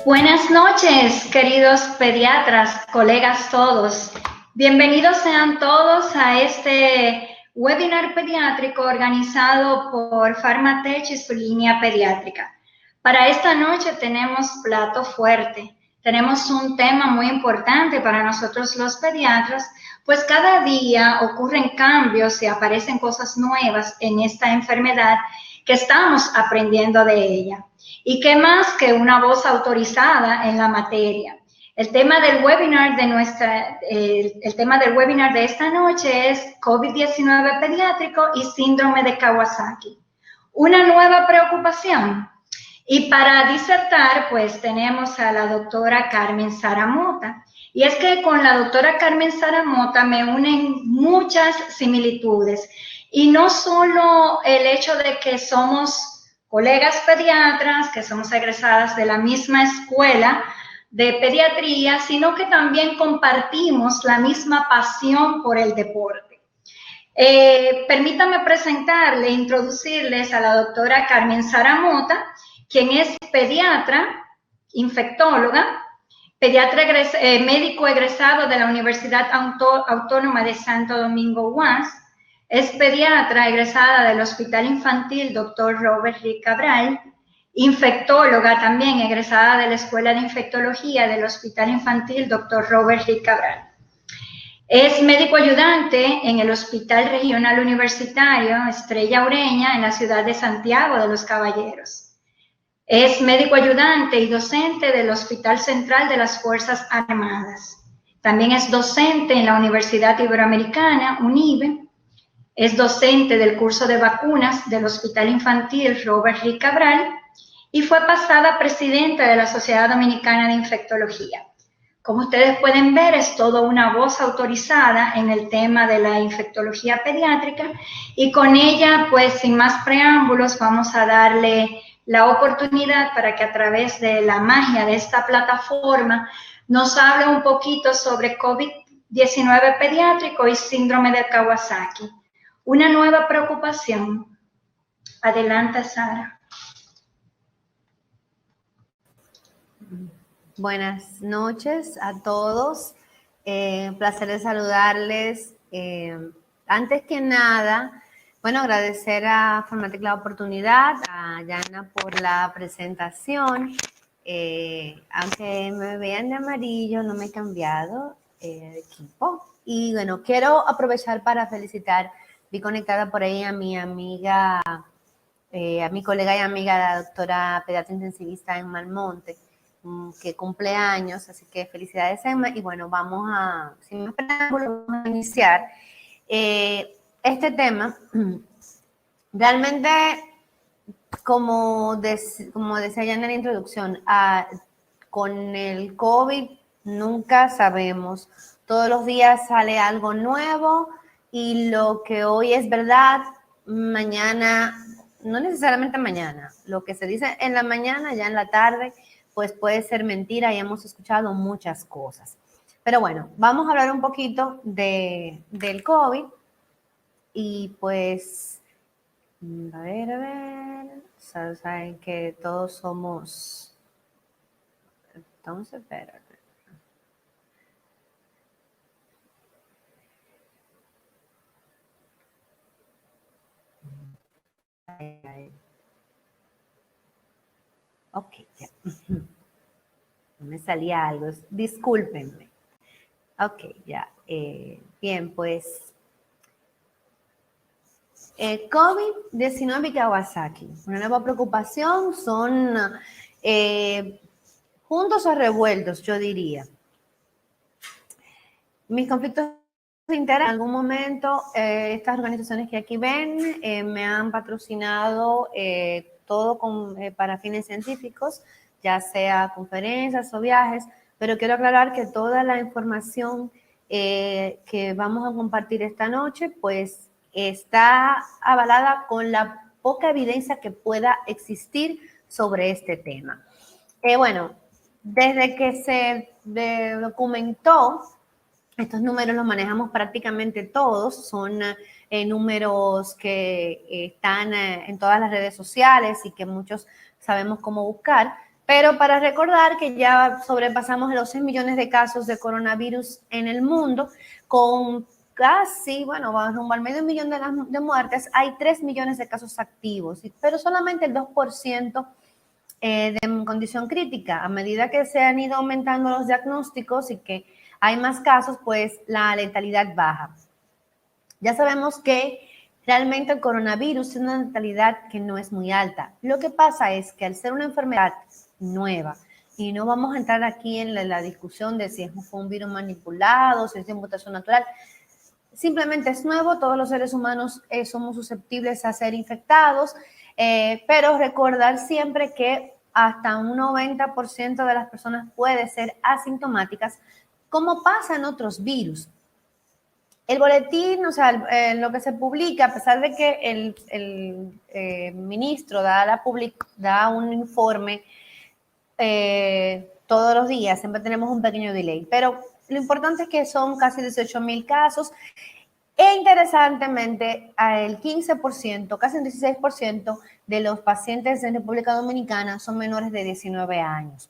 Buenas noches, queridos pediatras, colegas todos. Bienvenidos sean todos a este webinar pediátrico organizado por Pharmatech y su línea pediátrica. Para esta noche tenemos plato fuerte. Tenemos un tema muy importante para nosotros los pediatras, pues cada día ocurren cambios y aparecen cosas nuevas en esta enfermedad que estamos aprendiendo de ella. ¿Y qué más que una voz autorizada en la materia? El tema del webinar de esta noche es COVID-19 pediátrico y síndrome de Kawasaki. Una nueva preocupación. Y para disertar, pues tenemos a la doctora Carmen Sara Mota. Y es que con la doctora Carmen Sara Mota me unen muchas similitudes. Y no solo el hecho de que somos colegas pediatras, que somos egresadas de la misma escuela de pediatría, sino que también compartimos la misma pasión por el deporte. Permítanme presentarle, introducirles a la doctora Carmen Sara Mota, quien es pediatra, infectóloga, médico egresado de la Universidad Autónoma de Santo Domingo UAS, es pediatra egresada del Hospital Infantil Dr. Robert Rick Cabral, infectóloga también egresada de la Escuela de Infectología del Hospital Infantil Dr. Robert Rick Cabral. Es médico ayudante en el Hospital Regional Universitario Estrella Ureña en la ciudad de Santiago de los Caballeros. Es médico ayudante y docente del Hospital Central de las Fuerzas Armadas. También es docente en la Universidad Iberoamericana, UNIBE. Es docente del curso de vacunas del Hospital Infantil Robert Rick Cabral y fue pasada presidenta de la Sociedad Dominicana de Infectología. Como ustedes pueden ver, es toda una voz autorizada en el tema de la infectología pediátrica y con ella, pues sin más preámbulos, vamos a darle la oportunidad para que a través de la magia de esta plataforma nos hable un poquito sobre COVID-19 pediátrico y síndrome de Kawasaki. Una nueva preocupación. Adelante, Sara. Buenas noches a todos. Placer de saludarles. Antes que nada, bueno, agradecer a Pharmatech la oportunidad, a Yana por la presentación. Aunque me vean de amarillo, no me he cambiado de equipo. Y bueno, quiero aprovechar para felicitar. Vi conectada por ahí a mi amiga, a mi colega y amiga, la doctora pediatra intensivista Emma Almonte, que cumple años, así que felicidades, Emma. Y bueno, vamos a, sin más preámbulos, vamos a iniciar. Este tema, realmente, como decía ya en la introducción, con el COVID nunca sabemos. Todos los días sale algo nuevo. Y lo que hoy es verdad, mañana, no necesariamente mañana, lo que se dice en la mañana, ya en la tarde, pues puede ser mentira y hemos escuchado muchas cosas. Pero bueno, vamos a hablar un poquito del COVID y pues, a ver, saben que todos somos, entonces, espérate. Ok, ya. Me salía algo, discúlpenme. Ok, ya. Bien, pues COVID-19 y Kawasaki. Una nueva preocupación son juntos o revueltos, yo diría. Mis conflictos internos, en algún momento, estas organizaciones que aquí ven me han patrocinado todo para fines científicos, ya sea conferencias o viajes, pero quiero aclarar que toda la información que vamos a compartir esta noche, pues está avalada con la poca evidencia que pueda existir sobre este tema. Bueno, desde que se documentó, estos números los manejamos prácticamente todos, son números que están en todas las redes sociales y que muchos sabemos cómo buscar. Pero para recordar que ya sobrepasamos los 6 millones de casos de coronavirus en el mundo, con casi, bueno, rumbo al medio millón de muertes, hay 3 millones de casos activos, pero solamente el 2% de condición crítica. A medida que se han ido aumentando los diagnósticos y que hay más casos, pues la letalidad baja. Ya sabemos que realmente el coronavirus es una letalidad que no es muy alta. Lo que pasa es que al ser una enfermedad nueva, y no vamos a entrar aquí en la discusión de si fue un virus manipulado, si es de mutación natural, simplemente es nuevo, todos los seres humanos somos susceptibles a ser infectados, pero recordar siempre que hasta un 90% de las personas puede ser asintomáticas, como pasa en otros virus. El boletín, o sea, lo que se publica, a pesar de que el ministro da un informe todos los días, siempre tenemos un pequeño delay, pero lo importante es que son casi 18,000 casos e interesantemente el 15%, casi un 16% de los pacientes en República Dominicana son menores de 19 años.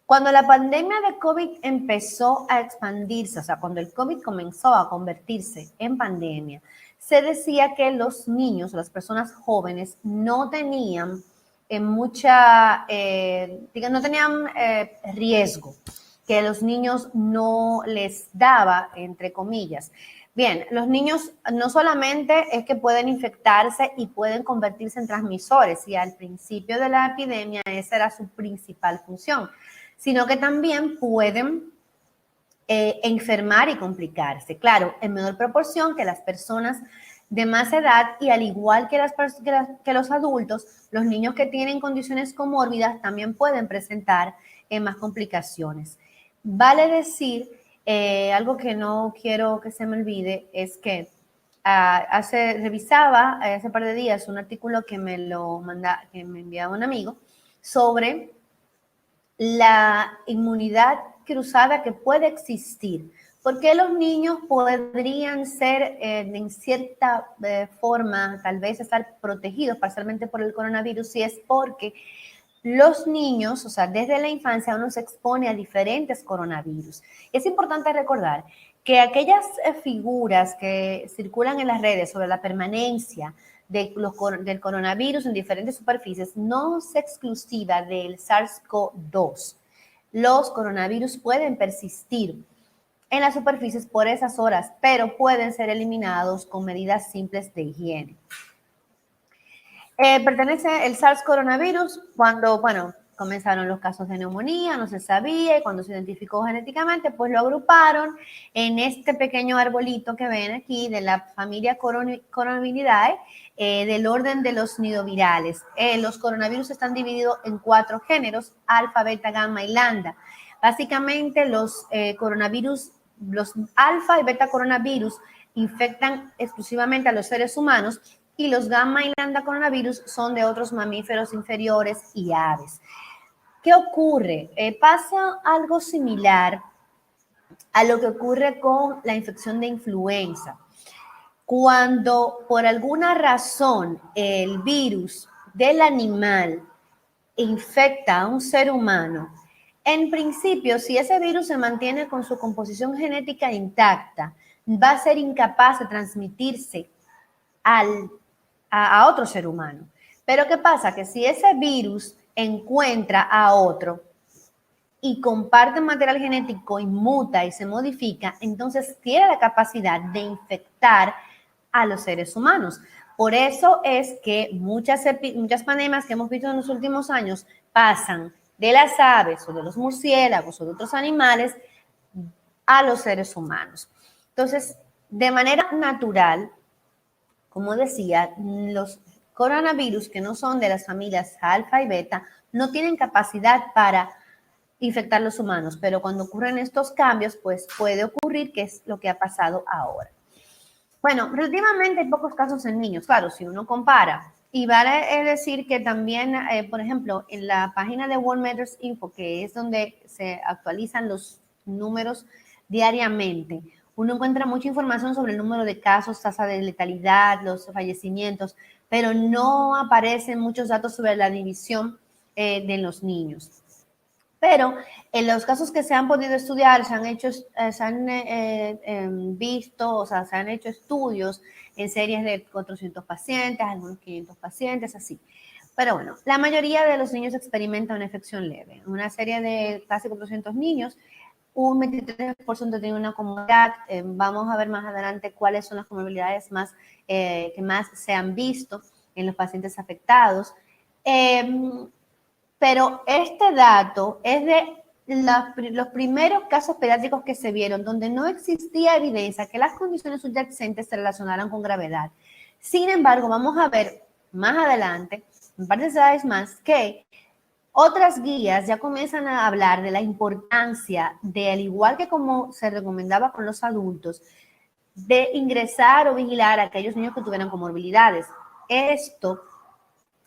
Cuando la pandemia de COVID empezó a expandirse, o sea, cuando el COVID comenzó a convertirse en pandemia, se decía que los niños, las personas jóvenes, no tenían no tenían riesgo, que los niños no les daba, entre comillas. Bien, los niños no solamente es que pueden infectarse y pueden convertirse en transmisores, y al principio de la epidemia esa era su principal función, sino que también pueden enfermar y complicarse. Claro, en menor proporción que las personas de más edad, y al igual que los adultos, los niños que tienen condiciones comórbidas también pueden presentar más complicaciones. Vale decir, algo que no quiero que se me olvide, es que revisaba hace un par de días un artículo que me enviaba un amigo sobre la inmunidad cruzada que puede existir. ¿Por qué los niños podrían ser, en cierta forma, tal vez estar protegidos parcialmente por el coronavirus? Y es porque los niños, o sea, desde la infancia uno se expone a diferentes coronavirus. Es importante recordar que aquellas figuras que circulan en las redes sobre la permanencia del coronavirus en diferentes superficies no es exclusiva del SARS-CoV-2. Los coronavirus pueden persistir en las superficies por esas horas, pero pueden ser eliminados con medidas simples de higiene. Pertenece el SARS coronavirus cuando, comenzaron los casos de neumonía, no se sabía, y cuando se identificó genéticamente, pues lo agruparon en este pequeño arbolito que ven aquí de la familia Coronaviridae, del orden de los nidovirales. Los coronavirus están divididos en 4 géneros: alfa, beta, gamma y lambda. Básicamente los coronavirus, los alfa y beta coronavirus infectan exclusivamente a los seres humanos, y los gamma y lambda coronavirus son de otros mamíferos inferiores y aves. ¿Qué ocurre? Pasa algo similar a lo que ocurre con la infección de influenza. Cuando por alguna razón el virus del animal infecta a un ser humano, en principio, si ese virus se mantiene con su composición genética intacta, va a ser incapaz de transmitirse a otro ser humano. Pero ¿qué pasa? Que si ese virus encuentra a otro y comparte material genético y muta y se modifica, entonces tiene la capacidad de infectar a los seres humanos. Por eso es que muchas pandemias que hemos visto en los últimos años pasan de las aves o de los murciélagos o de otros animales a los seres humanos. Entonces, de manera natural, como decía, los coronavirus que no son de las familias alfa y beta no tienen capacidad para infectar a los humanos, pero cuando ocurren estos cambios, pues puede ocurrir, que es lo que ha pasado ahora. Bueno, relativamente hay pocos casos en niños, claro, si uno compara. Y vale decir que también, por ejemplo, en la página de World Matters Info, que es donde se actualizan los números diariamente, uno encuentra mucha información sobre el número de casos, tasa de letalidad, los fallecimientos, pero no aparecen muchos datos sobre la división de los niños. Pero en los casos que se han podido estudiar, se han visto, o sea, se han hecho estudios en series de 400 pacientes, algunos 500 pacientes, así. Pero bueno, la mayoría de los niños experimentan una infección leve. En una serie de casi 400 niños, un 23% tiene una comorbilidad. Vamos a ver más adelante cuáles son las comorbilidades que más se han visto en los pacientes afectados. Pero este dato es de los primeros casos pediátricos que se vieron, donde no existía evidencia que las condiciones subyacentes se relacionaran con gravedad. Sin embargo, vamos a ver más adelante, un par de slides más, que otras guías ya comienzan a hablar de la importancia de, al igual que como se recomendaba con los adultos, de ingresar o vigilar a aquellos niños que tuvieran comorbilidades. Esto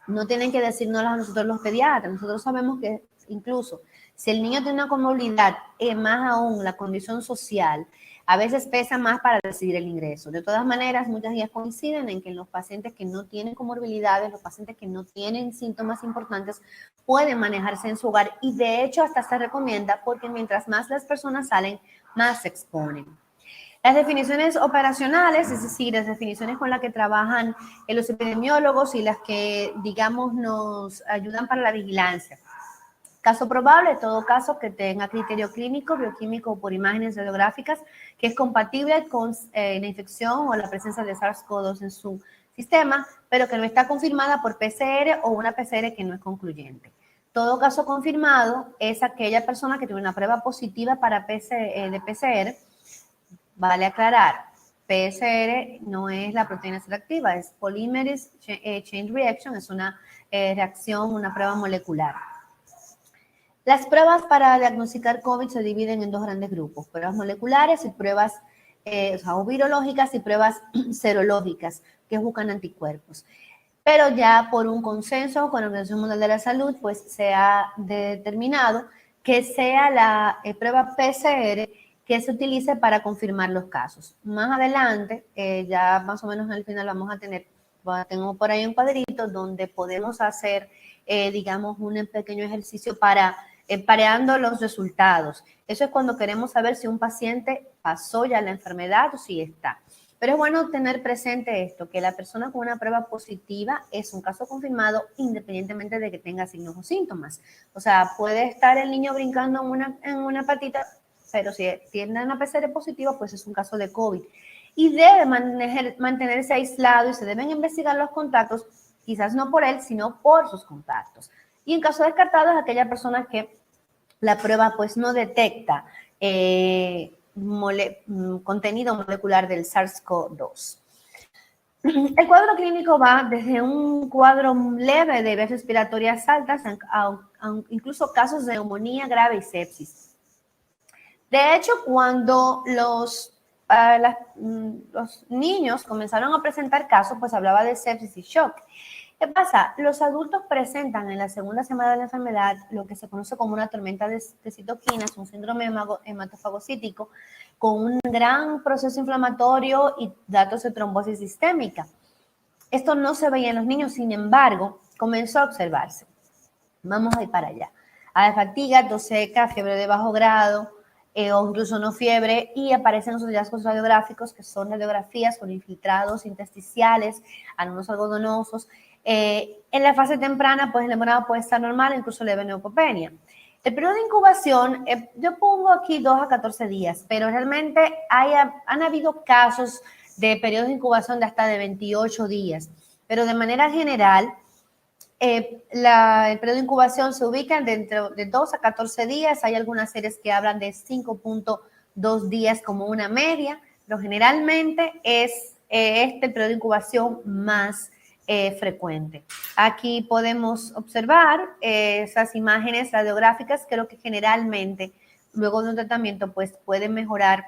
no tienen que decirnos a nosotros los pediatras. Nosotros sabemos que incluso si el niño tiene una comorbilidad, más aún la condición social, a veces pesa más para decidir el ingreso. De todas maneras, muchas guías coinciden en que en los pacientes que no tienen comorbilidades, los pacientes que no tienen síntomas importantes, pueden manejarse en su hogar y de hecho hasta se recomienda porque mientras más las personas salen, más se exponen. Las definiciones operacionales, es decir, las definiciones con las que trabajan los epidemiólogos y las que, digamos, nos ayudan para la vigilancia. Caso probable, todo caso que tenga criterio clínico, bioquímico o por imágenes radiográficas que es compatible con la infección o la presencia de SARS-CoV-2 en su sistema, pero que no está confirmada por PCR o una PCR que no es concluyente. Todo caso confirmado es aquella persona que tiene una prueba positiva para de PCR. Vale aclarar, PCR no es la proteína selectiva, es Polymerase Chain Reaction, es una reacción, una prueba molecular. Las pruebas para diagnosticar COVID se dividen en dos grandes grupos, pruebas moleculares y pruebas virológicas y pruebas serológicas que buscan anticuerpos. Pero ya por un consenso con la Organización Mundial de la Salud, pues se ha determinado que sea la prueba PCR que se utilice para confirmar los casos. Más adelante, ya más o menos al final vamos a tener, tengo por ahí un cuadrito donde podemos hacer, digamos, un pequeño ejercicio para pareando los resultados. Eso es cuando queremos saber si un paciente pasó ya la enfermedad o si está. Pero es bueno tener presente esto, que la persona con una prueba positiva es un caso confirmado independientemente de que tenga signos o síntomas. O sea, puede estar el niño brincando en una patita, pero si tiene una PCR positiva, pues es un caso de COVID. Y debe mantenerse aislado y se deben investigar los contactos, quizás no por él, sino por sus contactos. Y en caso descartado es aquella persona que la prueba pues no detecta contenido molecular del SARS-CoV-2. El cuadro clínico va desde un cuadro leve de vías respiratorias altas a incluso casos de neumonía grave y sepsis. De hecho, cuando los niños comenzaron a presentar casos, pues hablaba de sepsis y shock. ¿Qué pasa? Los adultos presentan en la segunda semana de la enfermedad lo que se conoce como una tormenta de citoquinas, un síndrome hematofagocítico, con un gran proceso inflamatorio y datos de trombosis sistémica. Esto no se veía en los niños, sin embargo, comenzó a observarse. Vamos a ir para allá. Hay fatiga, tos seca, fiebre de bajo grado, o incluso no fiebre, y aparecen los hallazgos radiográficos, que son radiografías con infiltrados intersticiales, algunos algodonosos. En la fase temprana, pues el embarazo puede estar normal, incluso leve neutropenia. El periodo de incubación, yo pongo aquí 2 a 14 días, pero realmente han habido casos de periodos de incubación de hasta de 28 días, pero de manera general, el periodo de incubación se ubica dentro de 2 a 14 días. Hay algunas series que hablan de 5.2 días como una media, pero generalmente es este periodo de incubación más frecuente. Aquí podemos observar esas imágenes radiográficas. Creo que generalmente luego de un tratamiento pues puede mejorar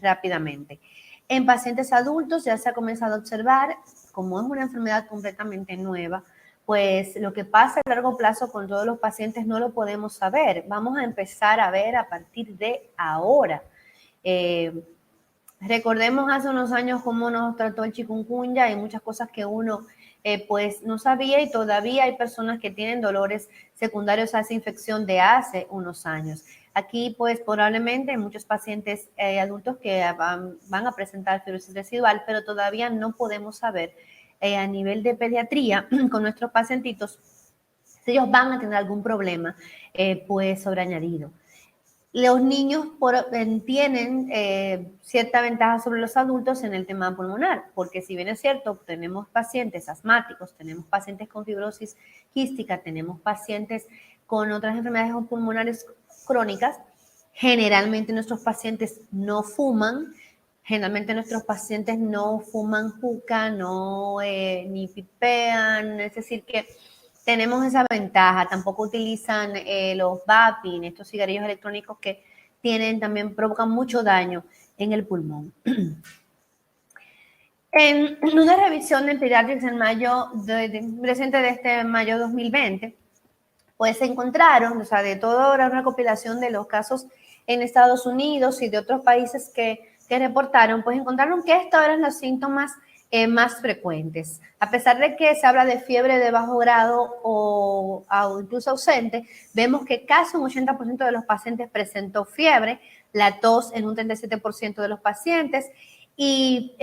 rápidamente. En pacientes adultos ya se ha comenzado a observar, como es una enfermedad completamente nueva, pues lo que pasa a largo plazo con todos los pacientes no lo podemos saber. Vamos a empezar a ver a partir de ahora. Recordemos hace unos años cómo nos trató el chikungunya y muchas cosas que uno pues no sabía, y todavía hay personas que tienen dolores secundarios a esa infección de hace unos años. Aquí, pues, probablemente hay muchos pacientes adultos que van a presentar fibrosis residual, pero todavía no podemos saber a nivel de pediatría con nuestros pacientitos si ellos van a tener algún problema, pues, sobreañadido. Los niños tienen cierta ventaja sobre los adultos en el tema pulmonar, porque si bien es cierto, tenemos pacientes asmáticos, tenemos pacientes con fibrosis quística, tenemos pacientes con otras enfermedades pulmonares crónicas, generalmente nuestros pacientes no fuman, generalmente nuestros pacientes no fuman juca, ni pipean, es decir que tenemos esa ventaja. Tampoco utilizan los vaping, estos cigarrillos electrónicos que provocan mucho daño en el pulmón. En una revisión de Pediatrics en mayo, reciente de este mayo 2020, pues se encontraron, o sea, de toda la recopilación de los casos en Estados Unidos y de otros países que reportaron, pues encontraron que estos eran los síntomas más frecuentes. A pesar de que se habla de fiebre de bajo grado o incluso ausente, vemos que casi un 80% de los pacientes presentó fiebre, la tos en un 37% de los pacientes. Y,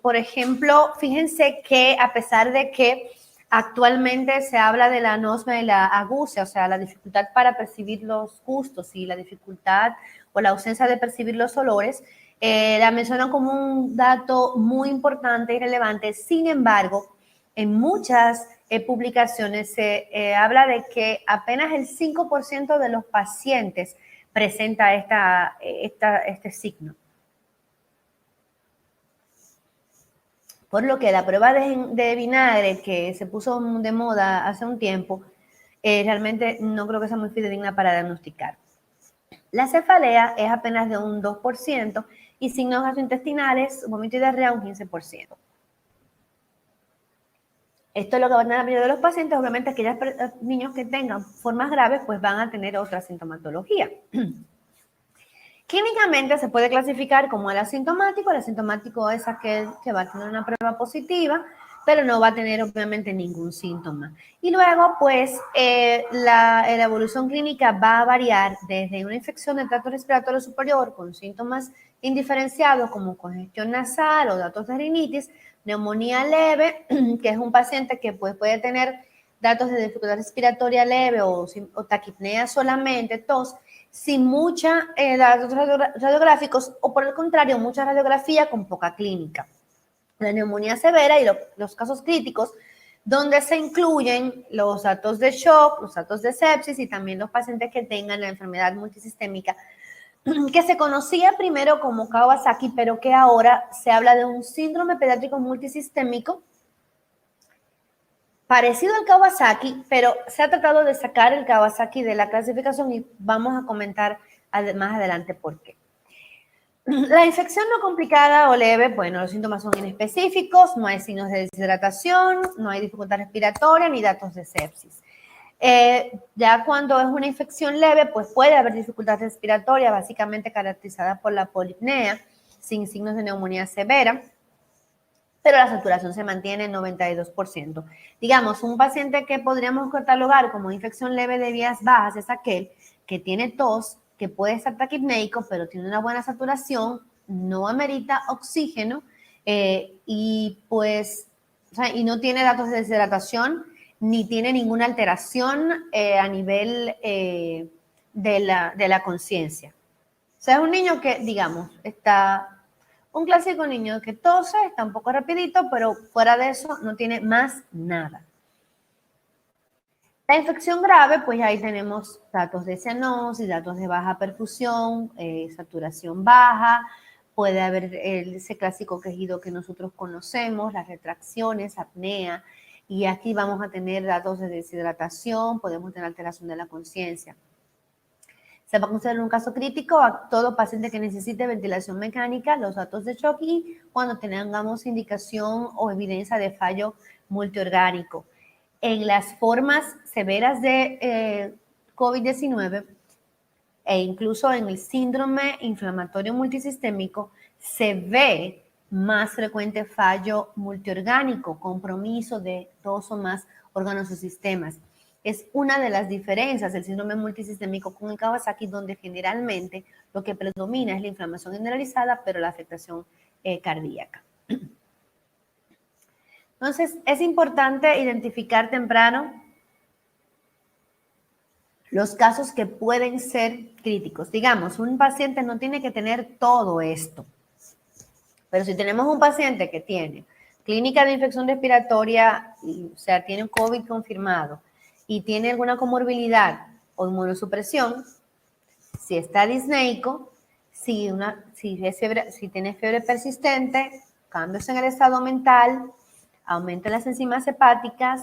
por ejemplo, fíjense que a pesar de que actualmente se habla de la anosmia y la agusia, o sea, la dificultad para percibir los gustos y la dificultad o la ausencia de percibir los olores, la mencionan como un dato muy importante y relevante. Sin embargo, en muchas publicaciones se habla de que apenas el 5% de los pacientes presenta este signo. Por lo que la prueba de vinagre que se puso de moda hace un tiempo, realmente no creo que sea muy fidedigna para diagnosticar. La cefalea es apenas de un 2% y signos gastrointestinales, vómito y diarrea, un 15%. Esto es lo que va a tener la mayoría de los pacientes. Obviamente, aquellos niños que tengan formas graves, pues van a tener otra sintomatología. Clínicamente se puede clasificar como el asintomático. El asintomático es aquel que va a tener una prueba positiva, pero no va a tener obviamente ningún síntoma. Y luego, pues, la evolución clínica va a variar desde una infección del tracto respiratorio superior con síntomas indiferenciados como congestión nasal o datos de rinitis, neumonía leve, que es un paciente que pues, puede tener datos de dificultad respiratoria leve o taquipnea solamente, tos, sin mucha datos radiográficos o por el contrario, mucha radiografía con poca clínica. La neumonía severa y los casos críticos, donde se incluyen los datos de shock, los datos de sepsis y también los pacientes que tengan la enfermedad multisistémica, que se conocía primero como Kawasaki, pero que ahora se habla de un síndrome pediátrico multisistémico parecido al Kawasaki, pero se ha tratado de sacar el Kawasaki de la clasificación y vamos a comentar más adelante por qué. La infección no complicada o leve, bueno, los síntomas son inespecíficos, no hay signos de deshidratación, no hay dificultad respiratoria ni datos de sepsis. Ya cuando es una infección leve, pues puede haber dificultad respiratoria, básicamente caracterizada por la polipnea, sin signos de neumonía severa, pero la saturación se mantiene en 92%. Digamos, un paciente que podríamos catalogar como infección leve de vías bajas es aquel que tiene tos, que puede estar taquipnéico, pero tiene una buena saturación, no amerita oxígeno y pues, o sea, y no tiene datos de deshidratación ni tiene ninguna alteración a nivel de la conciencia. O sea, es un niño que, digamos, está un clásico niño que tose, está un poco rapidito, pero fuera de eso no tiene más nada. La infección grave, pues ahí tenemos datos de cianosis, datos de baja perfusión, saturación baja, puede haber ese clásico quejido que nosotros conocemos, las retracciones, apnea, y aquí vamos a tener datos de deshidratación, podemos tener alteración de la conciencia. Se va a considerar un caso crítico a todo paciente que necesite ventilación mecánica, los datos de shock y cuando tengamos indicación o evidencia de fallo multiorgánico. En las formas severas de COVID-19 e incluso en el síndrome inflamatorio multisistémico se ve más frecuente fallo multiorgánico, compromiso de 2 o más órganos o sistemas. Es una de las diferencias del síndrome multisistémico con el Kawasaki, donde generalmente lo que predomina es la inflamación generalizada, pero la afectación cardíaca. Entonces, es importante identificar temprano los casos que pueden ser críticos. Digamos, un paciente no tiene que tener todo esto, pero si tenemos un paciente que tiene clínica de infección respiratoria, o sea, tiene un COVID confirmado y tiene alguna comorbilidad o inmunosupresión, si está disneico, si tiene fiebre persistente, cambios en el estado mental, aumento en las enzimas hepáticas,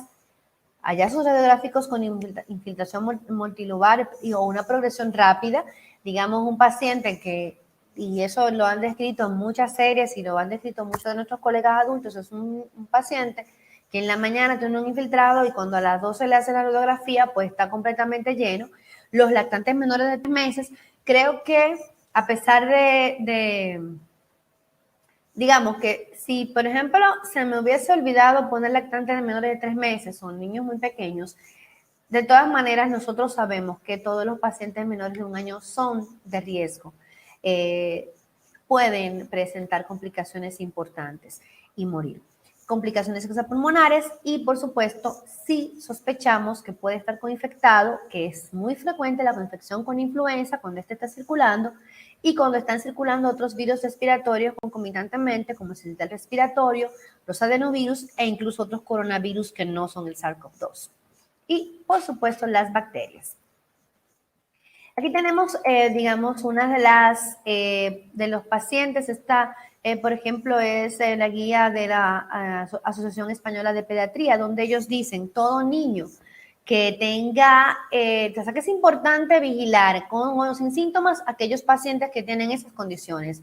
hallazgos radiográficos con infiltración multilobar o una progresión rápida, digamos un paciente que, y eso lo han descrito en muchas series y lo han descrito muchos de nuestros colegas adultos, es un paciente que en la mañana tiene un infiltrado y cuando a las 12 le hacen la radiografía, pues está completamente lleno. Los lactantes menores de 3 meses, creo que a pesar digamos que si, por ejemplo, se me hubiese olvidado poner lactantes de menores de 3 meses o niños muy pequeños, de todas maneras nosotros sabemos que todos los pacientes menores de 1 año son de riesgo. Pueden presentar complicaciones importantes y morir. Complicaciones extrapulmonares y, por supuesto, si sospechamos que puede estar coinfectado, que es muy frecuente la coinfección con influenza cuando este está circulando y cuando están circulando otros virus respiratorios concomitantemente, como el sincicial respiratorio, los adenovirus e incluso otros coronavirus que no son el SARS-CoV-2. Y, por supuesto, las bacterias. Aquí tenemos, digamos, una de los pacientes. Esta, por ejemplo, es la guía de la Asociación Española de Pediatría, donde ellos dicen, todo niño que tenga, o sea que es importante vigilar con o sin síntomas aquellos pacientes que tienen esas condiciones.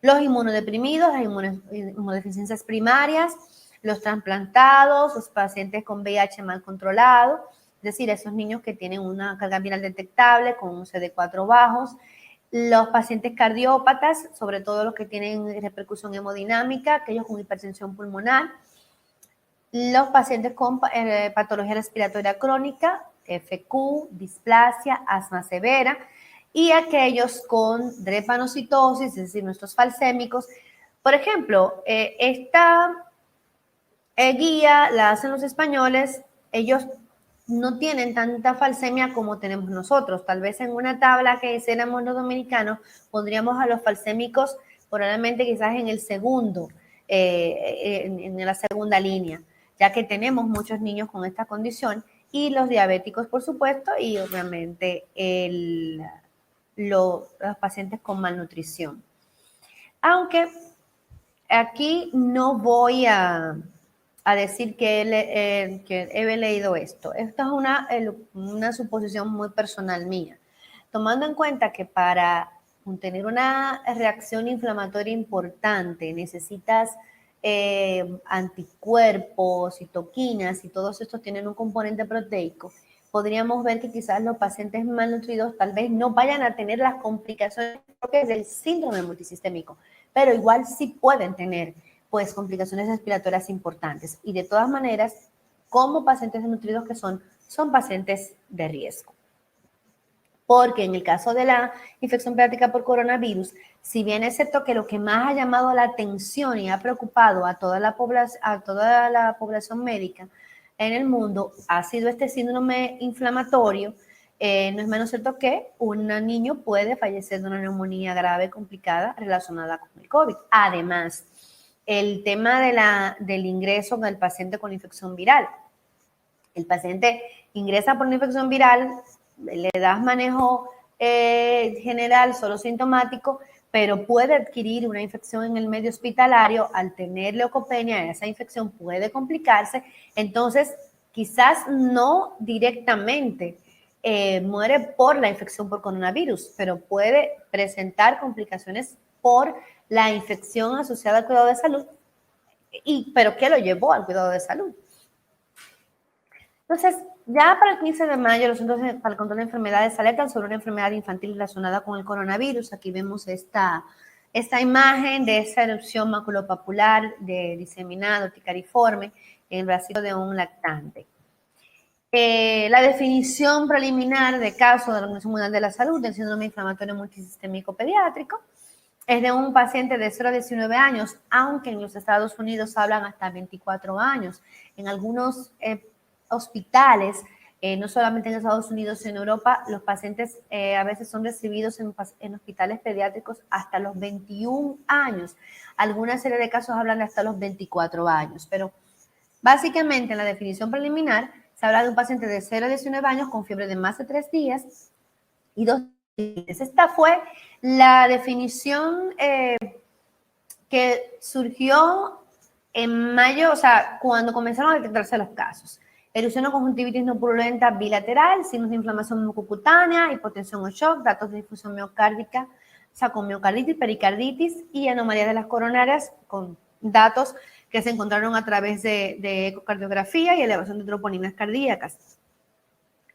Los inmunodeprimidos, las inmunodeficiencias primarias, los trasplantados, los pacientes con VIH mal controlado, es decir, esos niños que tienen una carga viral detectable con un CD4 bajos, los pacientes cardiópatas, sobre todo los que tienen repercusión hemodinámica, aquellos con hipertensión pulmonar, los pacientes con patología respiratoria crónica, FQ, displasia, asma severa, y aquellos con drepanocitosis, es decir, nuestros falsémicos. Por ejemplo, esta guía la hacen los españoles, ellos no tienen tanta falsemia como tenemos nosotros. Tal vez en una tabla que hiciéramos los dominicanos, pondríamos a los falsémicos probablemente quizás en el segundo, en la segunda línea, ya que tenemos muchos niños con esta condición y los diabéticos, por supuesto, y obviamente los pacientes con malnutrición. Aunque aquí no voy a decir que he leído esto. Esto es una suposición muy personal mía. Tomando en cuenta que para tener una reacción inflamatoria importante necesitas anticuerpos, citoquinas y todos estos tienen un componente proteico, podríamos ver que quizás los pacientes malnutridos tal vez no vayan a tener las complicaciones propias del síndrome multisistémico, pero igual sí pueden tener pues complicaciones respiratorias importantes y de todas maneras, como pacientes desnutridos que son pacientes de riesgo. Porque en el caso de la infección pediátrica por coronavirus, si bien es cierto que lo que más ha llamado la atención y ha preocupado a toda la población médica en el mundo ha sido este síndrome inflamatorio, no es menos cierto que un niño puede fallecer de una neumonía grave complicada relacionada con el COVID. Además, el tema del ingreso del paciente con infección viral. El paciente ingresa por una infección viral, le das manejo general, solo sintomático, pero puede adquirir una infección en el medio hospitalario. Al tener leucopenia, esa infección puede complicarse. Entonces, quizás no directamente muere por la infección por coronavirus, pero puede presentar complicaciones por la infección asociada al cuidado de salud, pero ¿qué lo llevó al cuidado de salud? Entonces, ya para el 15 de mayo, los Centros para el Control de Enfermedades alertan sobre una enfermedad infantil relacionada con el coronavirus. Aquí vemos esta esta imagen de esa erupción maculopapular de diseminado urticariforme en el bracito de un lactante. La definición preliminar de caso de la Organización Mundial de la Salud del síndrome inflamatorio multisistémico pediátrico es de un paciente de 0 a 19 años, aunque en los Estados Unidos hablan hasta 24 años. En algunos hospitales, no solamente en Estados Unidos, sino en Europa, los pacientes a veces son recibidos en hospitales pediátricos hasta los 21 años. Alguna serie de casos hablan de hasta los 24 años, pero básicamente en la definición preliminar se habla de un paciente de 0 a 19 años con fiebre de más de 3 días y 2 días. Esta fue la definición que surgió en mayo, o sea, cuando comenzaron a detectarse los casos. Erupción o conjuntivitis no purulenta bilateral, signos de inflamación mucocutánea, hipotensión o shock, datos de difusión miocárdica, o sea, con miocarditis, pericarditis y anomalías de las coronarias con datos que se encontraron a través de ecocardiografía y elevación de troponinas cardíacas.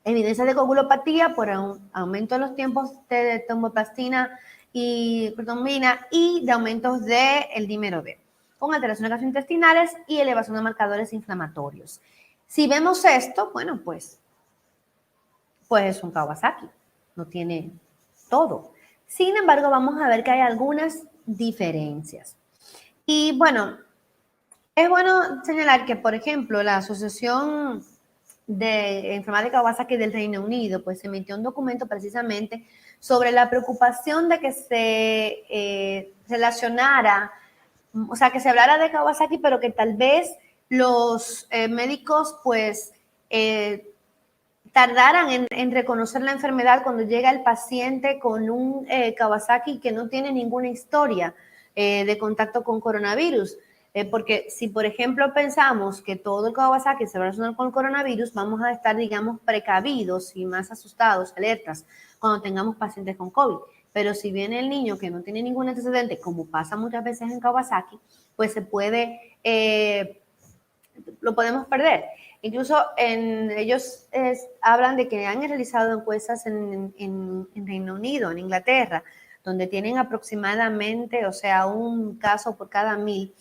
Evidencia de coagulopatía por aumento de los tiempos de tromboplastina y protombina y de aumentos del dímero B, con alteraciones gastrointestinales y elevación de marcadores inflamatorios. Si vemos esto, bueno, pues es un Kawasaki, no tiene todo. Sin embargo, vamos a ver que hay algunas diferencias. Y bueno, es bueno señalar que, por ejemplo, la Asociación de Enfermedad de Kawasaki del Reino Unido, pues emitió un documento precisamente sobre la preocupación de que se relacionara, o sea, que se hablara de Kawasaki, pero que tal vez los médicos, pues, tardaran en reconocer la enfermedad cuando llega el paciente con un Kawasaki que no tiene ninguna historia de contacto con coronavirus. Porque si, por ejemplo, pensamos que todo el Kawasaki se va a relacionar con el coronavirus, vamos a estar, digamos, precavidos y más asustados, alertas, cuando tengamos pacientes con COVID. Pero si viene el niño que no tiene ningún antecedente, como pasa muchas veces en Kawasaki, pues se puede, lo podemos perder. Incluso ellos hablan de que han realizado encuestas en Reino Unido, en Inglaterra, donde tienen aproximadamente, o sea, un caso por cada 1000.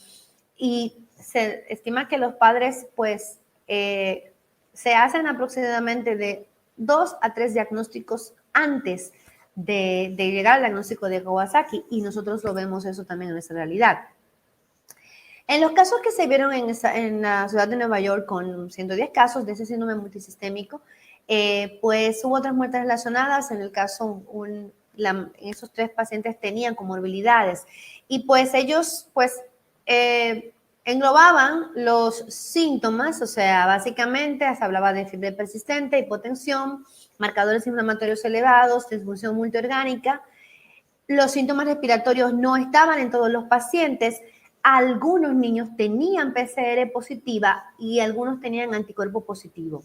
Y se estima que los padres, pues, se hacen aproximadamente de 2 a 3 diagnósticos antes de llegar al diagnóstico de Kawasaki, y nosotros lo vemos eso también en nuestra realidad. En los casos que se vieron en la ciudad de Nueva York con 110 casos de ese síndrome multisistémico, pues hubo otras muertes relacionadas. En el caso, esos 3 pacientes tenían comorbilidades y pues ellos, pues, englobaban los síntomas, o sea, básicamente se hablaba de fiebre persistente, hipotensión, marcadores inflamatorios elevados, disfunción multiorgánica. Los síntomas respiratorios no estaban en todos los pacientes. Algunos niños tenían PCR positiva y algunos tenían anticuerpo positivo.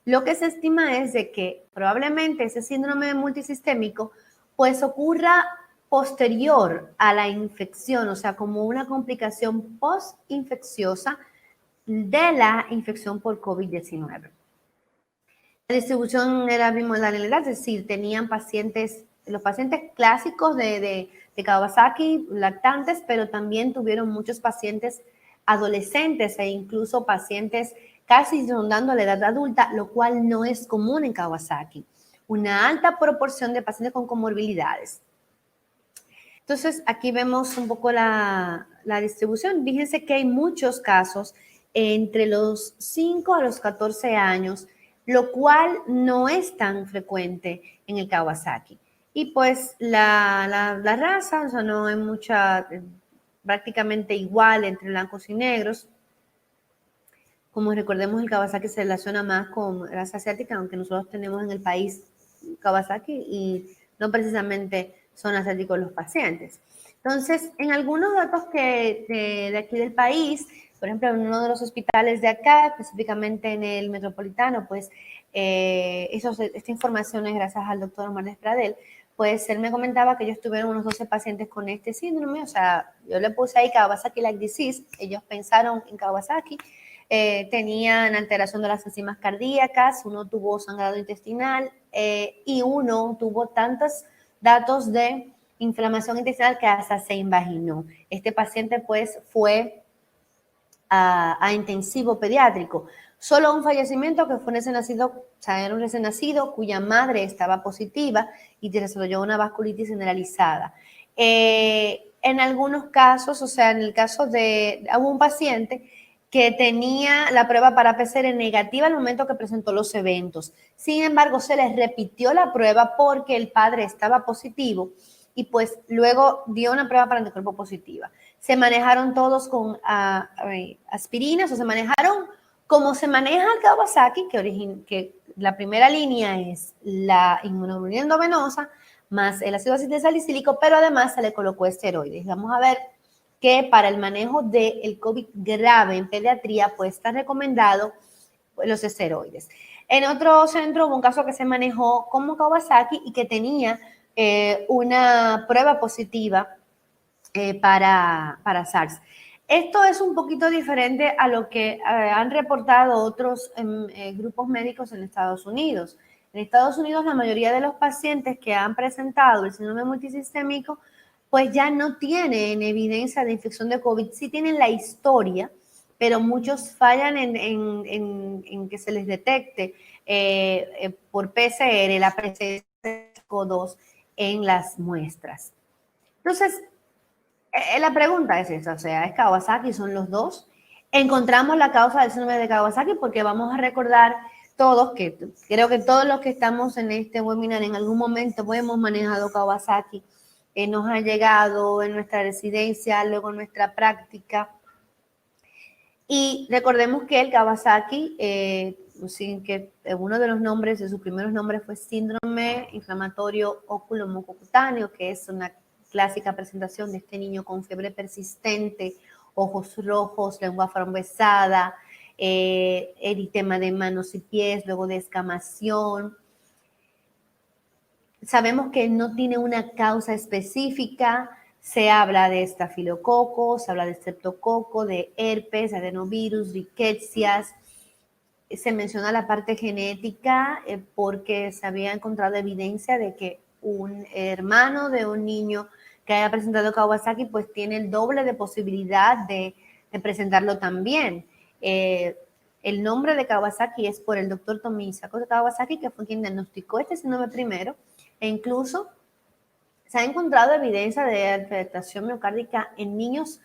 Lo que se estima es de que probablemente ese síndrome multisistémico pues ocurra posterior a la infección, o sea, como una complicación postinfecciosa de la infección por COVID-19. La distribución era bimodalidad, es decir, tenían pacientes, los pacientes clásicos de Kawasaki, lactantes, pero también tuvieron muchos pacientes adolescentes e incluso pacientes casi rondando la edad adulta, lo cual no es común en Kawasaki. Una alta proporción de pacientes con comorbilidades. Entonces, aquí vemos un poco la distribución. Fíjense que hay muchos casos entre los 5 a los 14 años, lo cual no es tan frecuente en el Kawasaki. Y pues la raza, o sea, no hay mucha, prácticamente igual entre blancos y negros. Como recordemos, el Kawasaki se relaciona más con raza asiática, aunque nosotros tenemos en el país Kawasaki y no precisamente son asiáticos los pacientes. Entonces, en algunos datos de aquí del país, por ejemplo, en uno de los hospitales de acá, específicamente en el Metropolitano, pues esta información es gracias al doctor Omar Despradel, pues él me comentaba que ellos tuvieron unos 12 pacientes con este síndrome, o sea, yo le puse ahí Kawasaki-like disease, ellos pensaron en Kawasaki, tenían alteración de las enzimas cardíacas, uno tuvo sangrado intestinal y uno tuvo tantos datos de inflamación intestinal que hasta se invaginó. Este paciente pues fue a intensivo pediátrico. Solo un fallecimiento que fue un recién nacido, o sea, era un recién nacido cuya madre estaba positiva y desarrolló una vasculitis generalizada. En algunos casos, o sea, en el caso de hubo un paciente que tenía la prueba para PCR negativa al momento que presentó los eventos. Sin embargo, se les repitió la prueba porque el padre estaba positivo y pues luego dio una prueba para anticuerpo positiva. Se manejaron todos con aspirinas o se manejaron como se maneja el Kawasaki, que la primera línea es la inmunoglobulina endovenosa más el ácido acetilsalicílico, pero además se le colocó esteroides. Vamos a ver que para el manejo del COVID grave en pediatría, pues está recomendado los esteroides. En otro centro hubo un caso que se manejó como Kawasaki y que tenía una prueba positiva para SARS. Esto es un poquito diferente a lo que han reportado otros grupos médicos en Estados Unidos. En Estados Unidos, la mayoría de los pacientes que han presentado el síndrome multisistémico, pues ya no tienen evidencia de infección de COVID. Sí tienen la historia, pero muchos fallan en que se les detecte por PCR la presencia de SARS-CoV-2 en las muestras. Entonces, la pregunta es esa, o sea, ¿es Kawasaki? ¿Son los dos? Encontramos la causa del síndrome de Kawasaki porque vamos a recordar todos, que creo que todos los que estamos en este webinar en algún momento hemos manejado Kawasaki, nos ha llegado en nuestra residencia, luego en nuestra práctica. Y recordemos que el Kawasaki, sin que uno de los nombres, de sus primeros nombres fue síndrome inflamatorio oculomucocutáneo, que es una clásica presentación de este niño con fiebre persistente, ojos rojos, lengua frambuesada, eritema de manos y pies, luego descamación. Sabemos que no tiene una causa específica. Se habla de estafilococo, se habla de streptococo, de herpes, adenovirus, riquecias. Se menciona la parte genética porque se había encontrado evidencia de que un hermano de un niño que haya presentado Kawasaki pues tiene el doble de posibilidad de presentarlo también. El nombre de Kawasaki es por el doctor Tomisako Kawasaki, que fue quien diagnosticó este síndrome primero, e incluso se ha encontrado evidencia de afectación miocárdica en niños,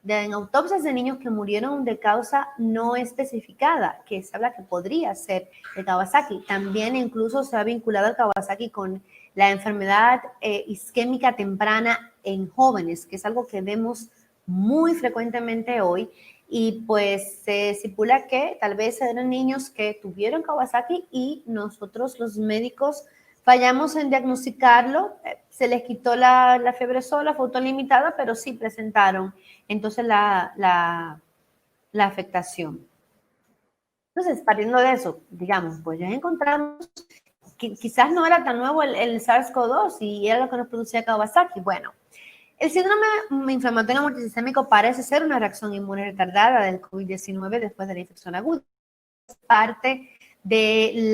en autopsias de niños que murieron de causa no especificada, que se habla que podría ser el Kawasaki. También incluso se ha vinculado al Kawasaki con la enfermedad isquémica temprana en jóvenes, que es algo que vemos muy frecuentemente hoy, y pues se estipula que tal vez eran niños que tuvieron Kawasaki y nosotros los médicos fallamos en diagnosticarlo, se les quitó la fiebre sola, fue autolimitada, pero sí presentaron entonces la afectación. Entonces, partiendo de eso, digamos, pues ya encontramos que quizás no era tan nuevo el SARS-CoV-2 y era lo que nos producía Kawasaki. Bueno, el síndrome inflamatorio multisistémico parece ser una reacción inmune retardada del COVID-19 después de la infección aguda. Parte del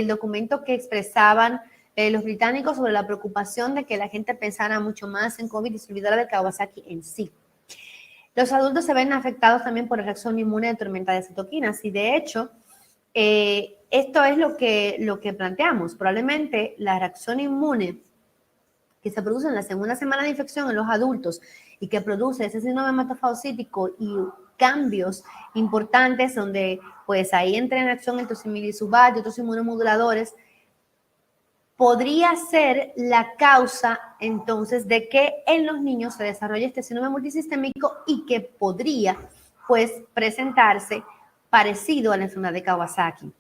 documento que expresaban los británicos sobre la preocupación de que la gente pensara mucho más en COVID y se olvidara de Kawasaki en sí. Los adultos se ven afectados también por la reacción inmune de tormenta de citoquinas y de hecho esto es lo que planteamos. Probablemente la reacción inmune que se produce en la segunda semana de infección en los adultos y que produce ese síndrome hematofagocítico y cambios importantes donde pues ahí entra en acción el tocilizumab y otros inmunomoduladores, podría ser la causa entonces de que en los niños se desarrolle este síndrome multisistémico y que podría pues presentarse parecido a la enfermedad de Kawasaki.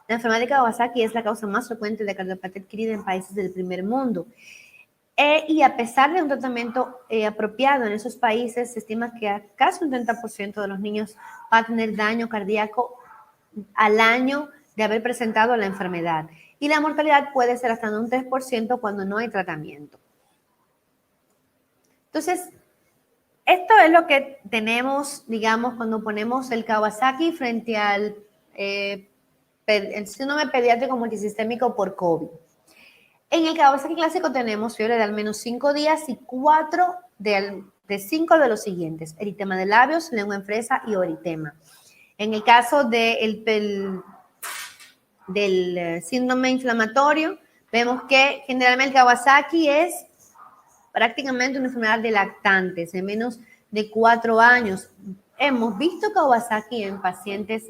La enfermedad de Kawasaki es la causa más frecuente de cardiopatía adquirida en países del primer mundo. Y a pesar de un tratamiento apropiado en esos países, se estima que casi un 30% de los niños va a tener daño cardíaco al año de haber presentado la enfermedad. Y la mortalidad puede ser hasta un 3% cuando no hay tratamiento. Entonces, esto es lo que tenemos, digamos, cuando ponemos el Kawasaki frente al el síndrome pediátrico multisistémico por COVID. En el Kawasaki clásico tenemos fiebre de al menos 5 días y 4 de 5 de los siguientes: eritema de labios, lengua en fresa y eritema. En el caso del síndrome inflamatorio, vemos que generalmente el Kawasaki es prácticamente una enfermedad de lactantes, en menos de 4 años. Hemos visto Kawasaki en pacientes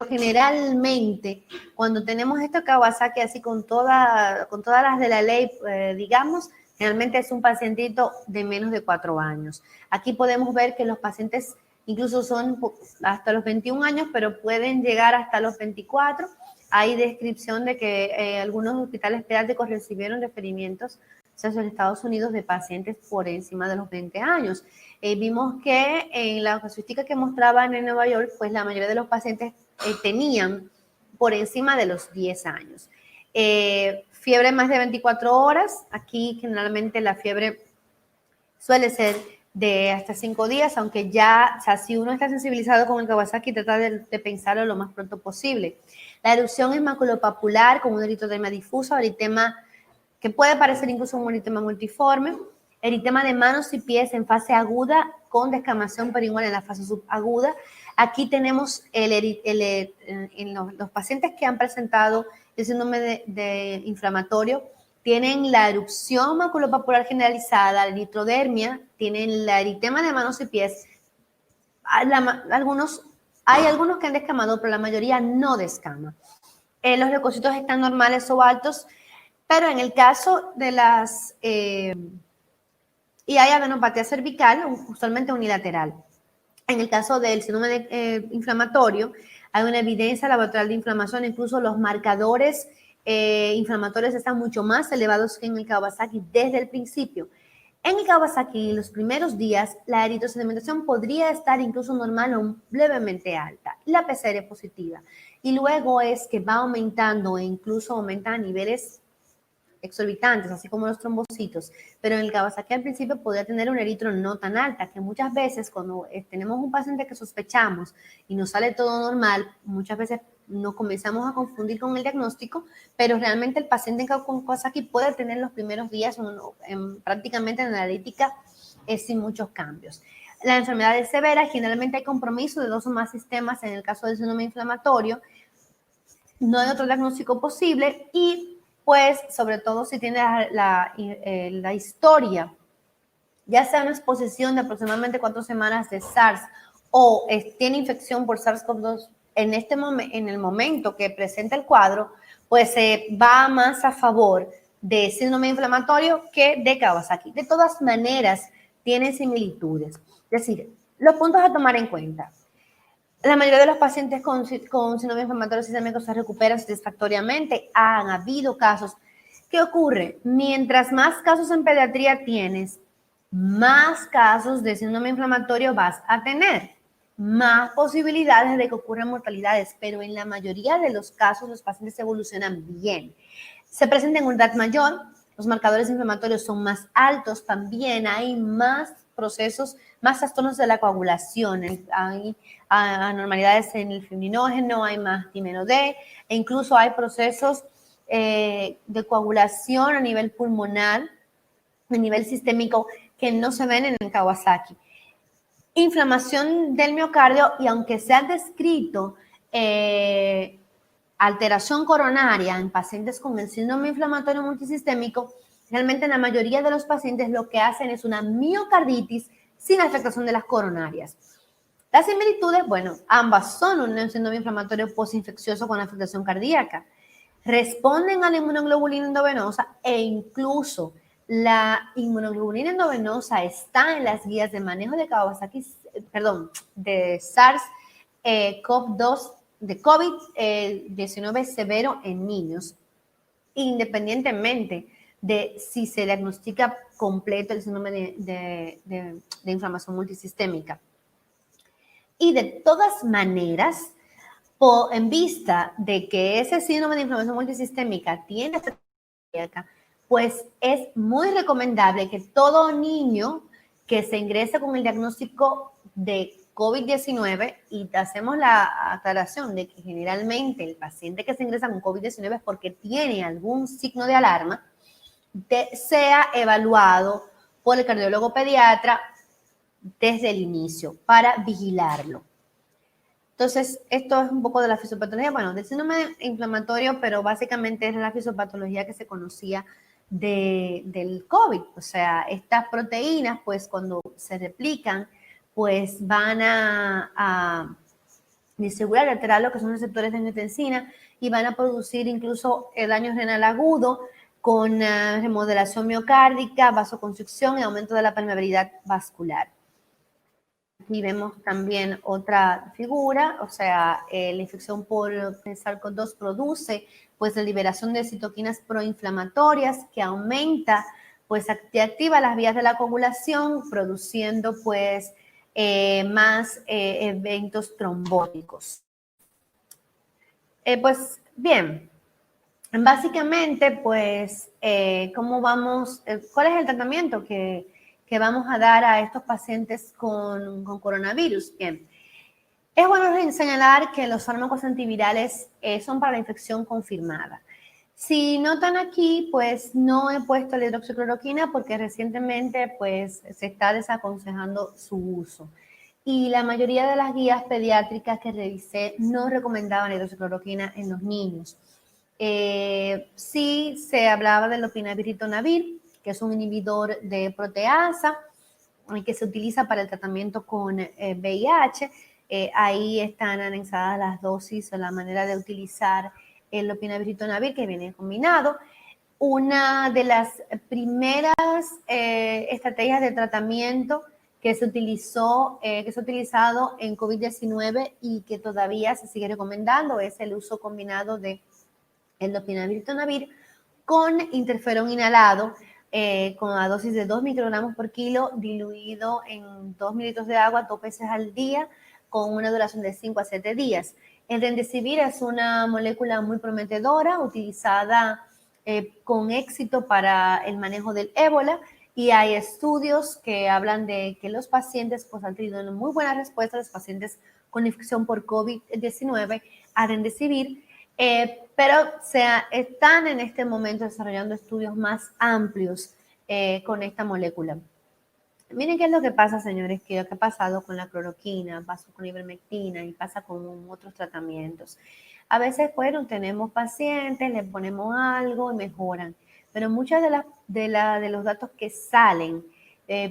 generalmente, cuando tenemos esto Kawasaki así con todas las de la ley, digamos, generalmente es un pacientito de menos de 4 años. Aquí podemos ver que los pacientes incluso son hasta los 21 años, pero pueden llegar hasta los 24. Hay descripción de que algunos hospitales pediátricos recibieron referimientos en Estados Unidos de pacientes por encima de los 20 años. Vimos que en la casuística que mostraban en Nueva York, pues la mayoría de los pacientes tenían por encima de los 10 años. Fiebre más de 24 horas. Aquí generalmente la fiebre suele ser de hasta 5 días, aunque ya, o sea, si uno está sensibilizado con el Kawasaki, trata de pensarlo lo más pronto posible. La erupción es maculopapular con un eritema difuso, eritema que puede parecer incluso un eritema multiforme, eritema de manos y pies en fase aguda con descamación, pero igual en la fase subaguda. Aquí tenemos en los pacientes que han presentado el síndrome de inflamatorio, tienen la erupción maculopapular generalizada, la eritrodermia, tienen la eritema de manos y pies. Hay algunos que han descamado, pero la mayoría no descama. Los leucocitos están normales o altos, pero en el caso de las... y hay adenopatía cervical, usualmente unilateral. En el caso del síndrome inflamatorio, hay una evidencia laboratorial de inflamación, incluso los marcadores inflamatorios están mucho más elevados que en el Kawasaki desde el principio. En el Kawasaki, en los primeros días, la eritrosedimentación podría estar incluso normal o levemente alta, y la PCR es positiva. Y luego es que va aumentando e incluso aumenta a niveles exorbitantes, así como los trombocitos, pero en el Kawasaki al principio podría tener una eritro no tan alta, que muchas veces cuando tenemos un paciente que sospechamos y nos sale todo normal, muchas veces nos comenzamos a confundir con el diagnóstico, pero realmente el paciente con Kawasaki puede tener los primeros días prácticamente en analítica sin muchos cambios. La enfermedad es severa, generalmente hay compromiso de 2 o más sistemas en el caso del síndrome inflamatorio, no hay otro diagnóstico posible y pues sobre todo si tiene la historia, ya sea una exposición de aproximadamente 4 semanas de SARS o tiene infección por SARS-CoV-2 en el momento que presenta el cuadro, pues va más a favor de síndrome inflamatorio que de Kawasaki. De todas maneras, tiene similitudes. Es decir, los puntos a tomar en cuenta. La mayoría de los pacientes con síndrome inflamatorio sistémico se recuperan satisfactoriamente. Han habido casos. ¿Qué ocurre? Mientras más casos en pediatría tienes, más casos de síndrome inflamatorio vas a tener, más posibilidades de que ocurran mortalidades, pero en la mayoría de los casos los pacientes evolucionan bien. Se presenta en una edad mayor, los marcadores inflamatorios son más altos, también hay más procesos, más trastornos de la coagulación, hay anormalidades en el fibrinógeno, hay más dímero D, e incluso hay procesos de coagulación a nivel pulmonar, a nivel sistémico, que no se ven en el Kawasaki. Inflamación del miocardio, y aunque se ha descrito alteración coronaria en pacientes con el síndrome inflamatorio multisistémico, realmente en la mayoría de los pacientes lo que hacen es una miocarditis sin afectación de las coronarias. Las similitudes, bueno, ambas son un síndrome inflamatorio postinfeccioso con afectación cardíaca. Responden a la inmunoglobulina endovenosa e incluso la inmunoglobulina endovenosa está en las guías de manejo de de SARS-CoV-2, de COVID-19 severo en niños, independientemente de si se diagnostica completo el síndrome de inflamación multisistémica. Y de todas maneras, en vista de que ese síndrome de inflamación multisistémica tiene afectación cardíaca, pues es muy recomendable que todo niño que se ingrese con el diagnóstico de COVID-19 y hacemos la aclaración de que generalmente el paciente que se ingresa con COVID-19 es porque tiene algún signo de alarma, sea evaluado por el cardiólogo pediatra desde el inicio para vigilarlo. Entonces, esto es un poco de la fisiopatología, bueno, del síndrome inflamatorio, pero básicamente es la fisiopatología que se conocía del COVID. O sea, estas proteínas, pues cuando se replican, pues van a distribuir, alterar lo que son receptores de angiotensina y van a producir incluso daño renal agudo con remodelación miocárdica, vasoconstricción y aumento de la permeabilidad vascular. Aquí vemos también otra figura, o sea, la infección por SARS-CoV-2 produce pues la liberación de citoquinas proinflamatorias que aumenta, pues activa las vías de la coagulación, produciendo pues más eventos trombóticos. Pues bien, básicamente pues, ¿cómo vamos? ¿Cuál es el tratamiento que vamos a dar a estos pacientes con coronavirus? Bien, es bueno señalar que los fármacos antivirales son para la infección confirmada. Si notan aquí, pues no he puesto la hidroxicloroquina porque recientemente pues se está desaconsejando su uso. Y la mayoría de las guías pediátricas que revisé no recomendaban la hidroxicloroquina en los niños. Sí se hablaba del lopinavir y ritonavir, que es un inhibidor de proteasa que se utiliza para el tratamiento con VIH. Ahí están anexadas las dosis o la manera de utilizar el lopinavir y ritonavir que viene combinado. Una de las primeras estrategias de tratamiento que se utilizó, que se ha utilizado en COVID-19 y que todavía se sigue recomendando es el uso combinado de el lopinavir y ritonavir con interferón inhalado con la dosis de 2 microgramos por kilo diluido en 2 mililitros de agua 2 veces al día con una duración de 5 a 7 días. El remdesivir es una molécula muy prometedora utilizada con éxito para el manejo del ébola y hay estudios que hablan de que los pacientes pues, han tenido una muy buena respuesta, los pacientes con infección por COVID-19 a remdesivir. Pero están en este momento desarrollando estudios más amplios con esta molécula. Miren qué es lo que pasa, señores, que ha pasado con la cloroquina, pasó con la ivermectina y pasa con otros tratamientos. A veces, bueno, tenemos pacientes, les ponemos algo y mejoran, pero muchas de los datos que salen,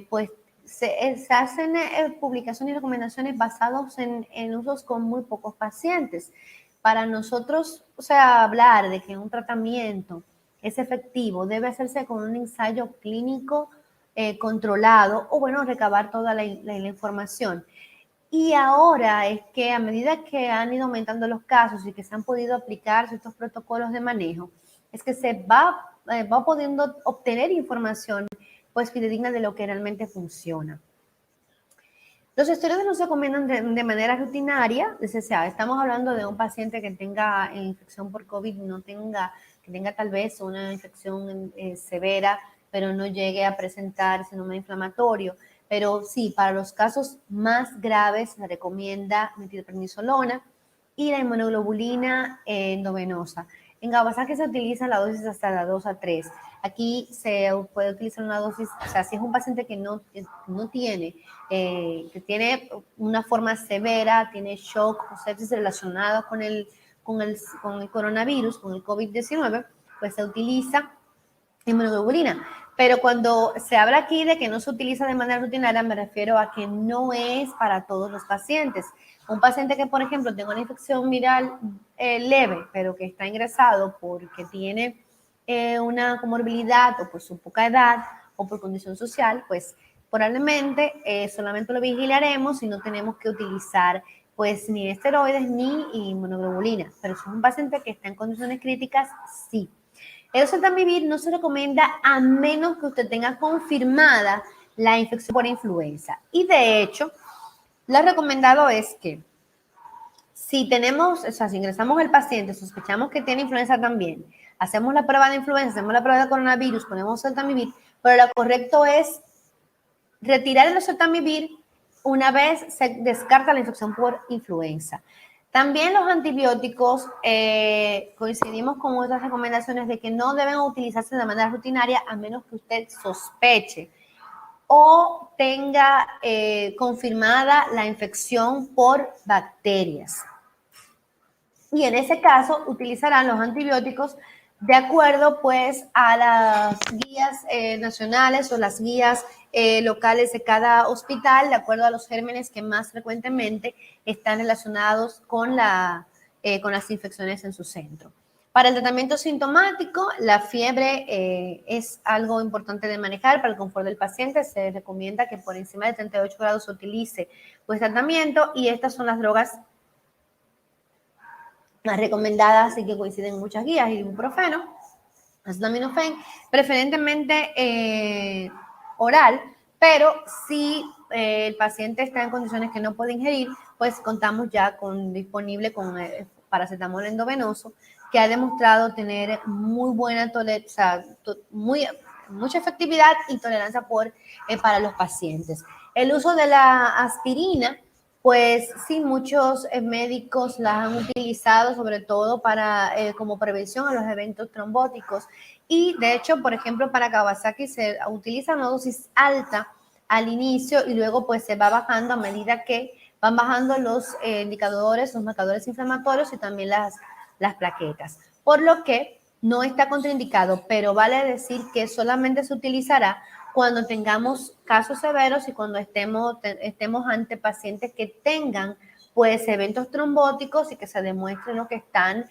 pues se hacen publicaciones y recomendaciones basados en usos con muy pocos pacientes. Para nosotros, o sea, hablar de que un tratamiento es efectivo debe hacerse con un ensayo clínico controlado o, bueno, recabar toda la información. Y ahora es que a medida que han ido aumentando los casos y que se han podido aplicar ciertos protocolos de manejo, es que se va pudiendo obtener información pues fidedigna de lo que realmente funciona. Los esteroides no se recomiendan de manera rutinaria, estamos hablando de un paciente que tenga infección por COVID, que tenga tal vez una infección severa, pero no llegue a presentar síndrome inflamatorio. Pero sí, para los casos más graves se recomienda metilprednisolona y la inmunoglobulina endovenosa. En Kawasaki se utiliza la dosis hasta la 2 a 3. Aquí se puede utilizar una dosis, o sea, si es un paciente que no tiene, que tiene una forma severa, tiene shock o sepsis relacionada con el coronavirus, con el COVID-19, pues se utiliza inmunoglobulina. Pero cuando se habla aquí de que no se utiliza de manera rutinaria, me refiero a que no es para todos los pacientes. Un paciente que, por ejemplo, tenga una infección viral leve, pero que está ingresado porque tiene una comorbilidad o por su poca edad o por condición social, pues probablemente solamente lo vigilaremos y no tenemos que utilizar pues ni esteroides ni inmunoglobulina. Pero si es un paciente que está en condiciones críticas, sí. El oseltamivir no se recomienda a menos que usted tenga confirmada la infección por influenza. Y de hecho, lo recomendado es que si ingresamos al paciente, sospechamos que tiene influenza también, hacemos la prueba de influenza, hacemos la prueba de coronavirus, ponemos oseltamivir, pero lo correcto es retirar el oseltamivir una vez se descarta la infección por influenza. También los antibióticos, coincidimos con otras recomendaciones de que no deben utilizarse de manera rutinaria a menos que usted sospeche o tenga confirmada la infección por bacterias. Y en ese caso utilizarán los antibióticos de acuerdo pues a las guías nacionales o las guías locales de cada hospital, de acuerdo a los gérmenes que más frecuentemente están relacionados con las infecciones en su centro. Para el tratamiento sintomático, la fiebre es algo importante de manejar para el confort del paciente. Se recomienda que por encima de 38 grados se utilice pues tratamiento, y estas son las drogas más recomendadas y que coinciden en muchas guías: ibuprofeno, acetaminofén, preferentemente oral, pero si el paciente está en condiciones que no puede ingerir, pues contamos ya disponible con paracetamol endovenoso, que ha demostrado tener muy buena tolerancia, mucha efectividad y tolerancia para los pacientes. El uso de la aspirina, pues sí, muchos médicos la han utilizado sobre todo como prevención a los eventos trombóticos, y de hecho, por ejemplo, para Kawasaki se utiliza una dosis alta al inicio y luego pues se va bajando a medida que van bajando los indicadores, los marcadores inflamatorios y también las plaquetas, por lo que no está contraindicado, pero vale decir que solamente se utilizará cuando tengamos casos severos y cuando estemos ante pacientes que tengan pues eventos trombóticos y que se demuestren lo que están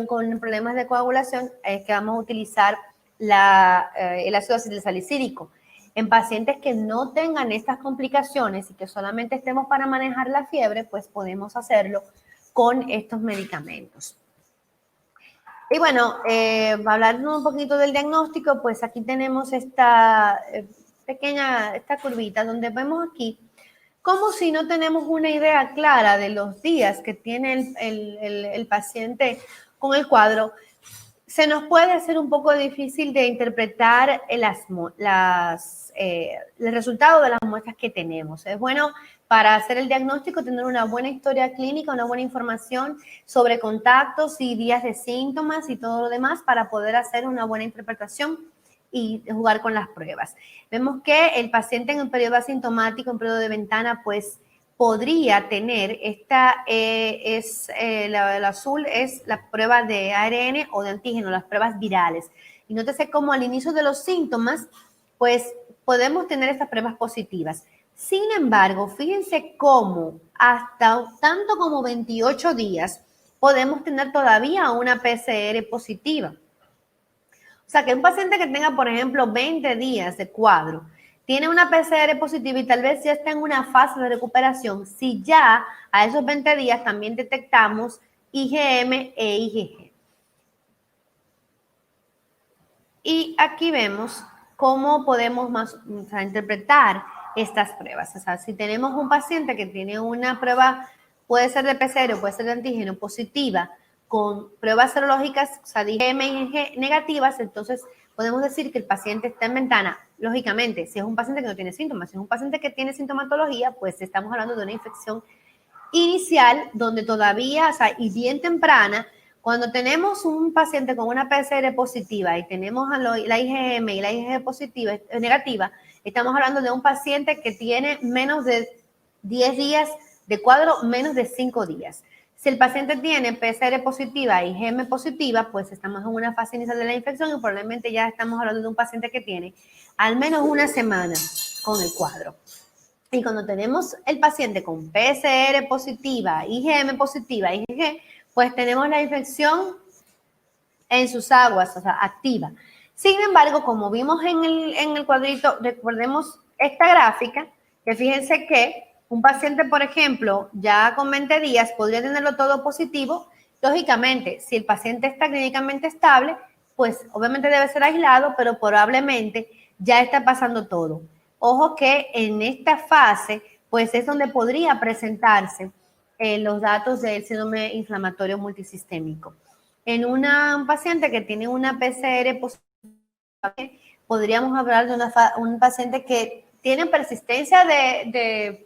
con problemas de coagulación, es que vamos a utilizar el ácido acetilsalicílico. En pacientes que no tengan estas complicaciones y que solamente estemos para manejar la fiebre, pues podemos hacerlo con estos medicamentos. Y bueno, hablando un poquito del diagnóstico, pues aquí tenemos esta curvita donde vemos aquí como si no tenemos una idea clara de los días que tiene el paciente con el cuadro, se nos puede hacer un poco difícil de interpretar el resultado de las muestras que tenemos. Es bueno para hacer el diagnóstico tener una buena historia clínica, una buena información sobre contactos y días de síntomas y todo lo demás para poder hacer una buena interpretación y jugar con las pruebas. Vemos que el paciente en un periodo asintomático, en periodo de ventana, pues podría tener el azul es la prueba de ARN o de antígeno, las pruebas virales. Y nótese cómo al inicio de los síntomas, pues podemos tener estas pruebas positivas. Sin embargo, fíjense cómo hasta tanto como 28 días podemos tener todavía una PCR positiva. O sea, que un paciente que tenga, por ejemplo, 20 días de cuadro, tiene una PCR positiva y tal vez ya está en una fase de recuperación, si ya a esos 20 días también detectamos IgM e IgG. Y aquí vemos cómo podemos interpretar estas pruebas. O sea, si tenemos un paciente que tiene una prueba, puede ser de PCR o puede ser de antígeno positiva, con pruebas serológicas, o sea, de IgM e IgG negativas, entonces podemos decir que el paciente está en ventana. Lógicamente, si es un paciente que no tiene síntomas, si es un paciente que tiene sintomatología, pues estamos hablando de una infección inicial donde todavía, o sea, y bien temprana. Cuando tenemos un paciente con una PCR positiva y tenemos la IgM y la IgG positiva, negativa, estamos hablando de un paciente que tiene menos de 10 días de cuadro, menos de 5 días. Si el paciente tiene PCR positiva e IgM positiva, pues estamos en una fase inicial de la infección y probablemente ya estamos hablando de un paciente que tiene al menos una semana con el cuadro. Y cuando tenemos el paciente con PCR positiva, IgM positiva, IgG, pues tenemos la infección en sus aguas, o sea, activa. Sin embargo, como vimos en el cuadrito, recordemos esta gráfica, que fíjense que un paciente, por ejemplo, ya con 20 días podría tenerlo todo positivo. Lógicamente, si el paciente está clínicamente estable, pues obviamente debe ser aislado, pero probablemente ya está pasando todo. Ojo que en esta fase, pues es donde podría presentarse los datos del síndrome inflamatorio multisistémico. En un paciente que tiene una PCR positiva, podríamos hablar de un paciente que tiene persistencia de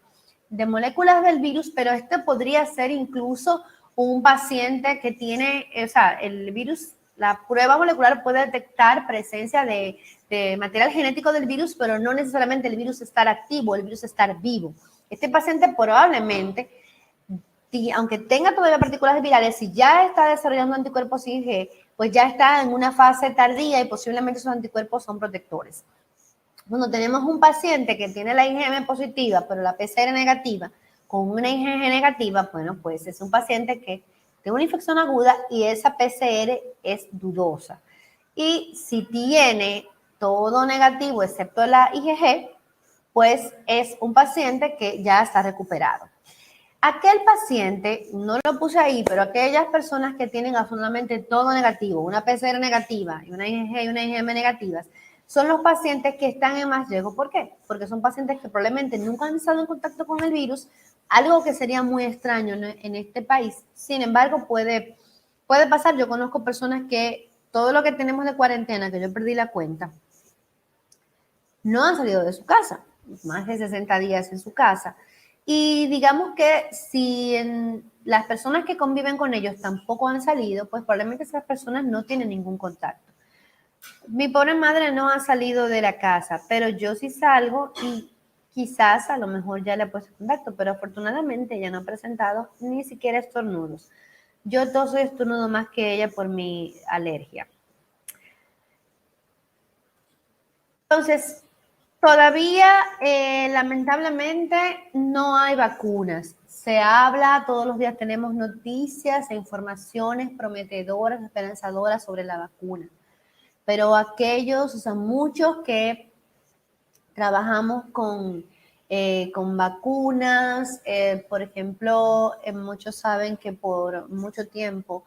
de moléculas del virus, pero este podría ser incluso un paciente que tiene, o sea, el virus, la prueba molecular puede detectar presencia de material genético del virus, pero no necesariamente el virus estar activo, el virus estar vivo. Este paciente probablemente, aunque tenga todavía partículas virales, si ya está desarrollando anticuerpos IgG, pues ya está en una fase tardía y posiblemente esos anticuerpos son protectores. Cuando tenemos un paciente que tiene la IgM positiva, pero la PCR negativa, con una IgG negativa, bueno, pues es un paciente que tiene una infección aguda y esa PCR es dudosa. Y si tiene todo negativo excepto la IgG, pues es un paciente que ya está recuperado. Aquel paciente, no lo puse ahí, pero aquellas personas que tienen absolutamente todo negativo, una PCR negativa y una IgG y una IgM negativas, son los pacientes que están en más riesgo. ¿Por qué? Porque son pacientes que probablemente nunca han estado en contacto con el virus, algo que sería muy extraño en este país. Sin embargo, puede pasar. Yo conozco personas que todo lo que tenemos de cuarentena, que yo perdí la cuenta, no han salido de su casa, más de 60 días en su casa. Y digamos que si las personas que conviven con ellos tampoco han salido, pues probablemente esas personas no tienen ningún contacto. Mi pobre madre no ha salido de la casa, pero yo sí salgo y quizás a lo mejor ya le he puesto contacto, pero afortunadamente ella no ha presentado ni siquiera estornudos. Yo toso y estornudo más que ella por mi alergia. Entonces, todavía, lamentablemente, no hay vacunas. Se habla, todos los días tenemos noticias e informaciones prometedoras, esperanzadoras sobre la vacuna. Pero aquellos, o sea, muchos que trabajamos con vacunas, por ejemplo, muchos saben que por mucho tiempo,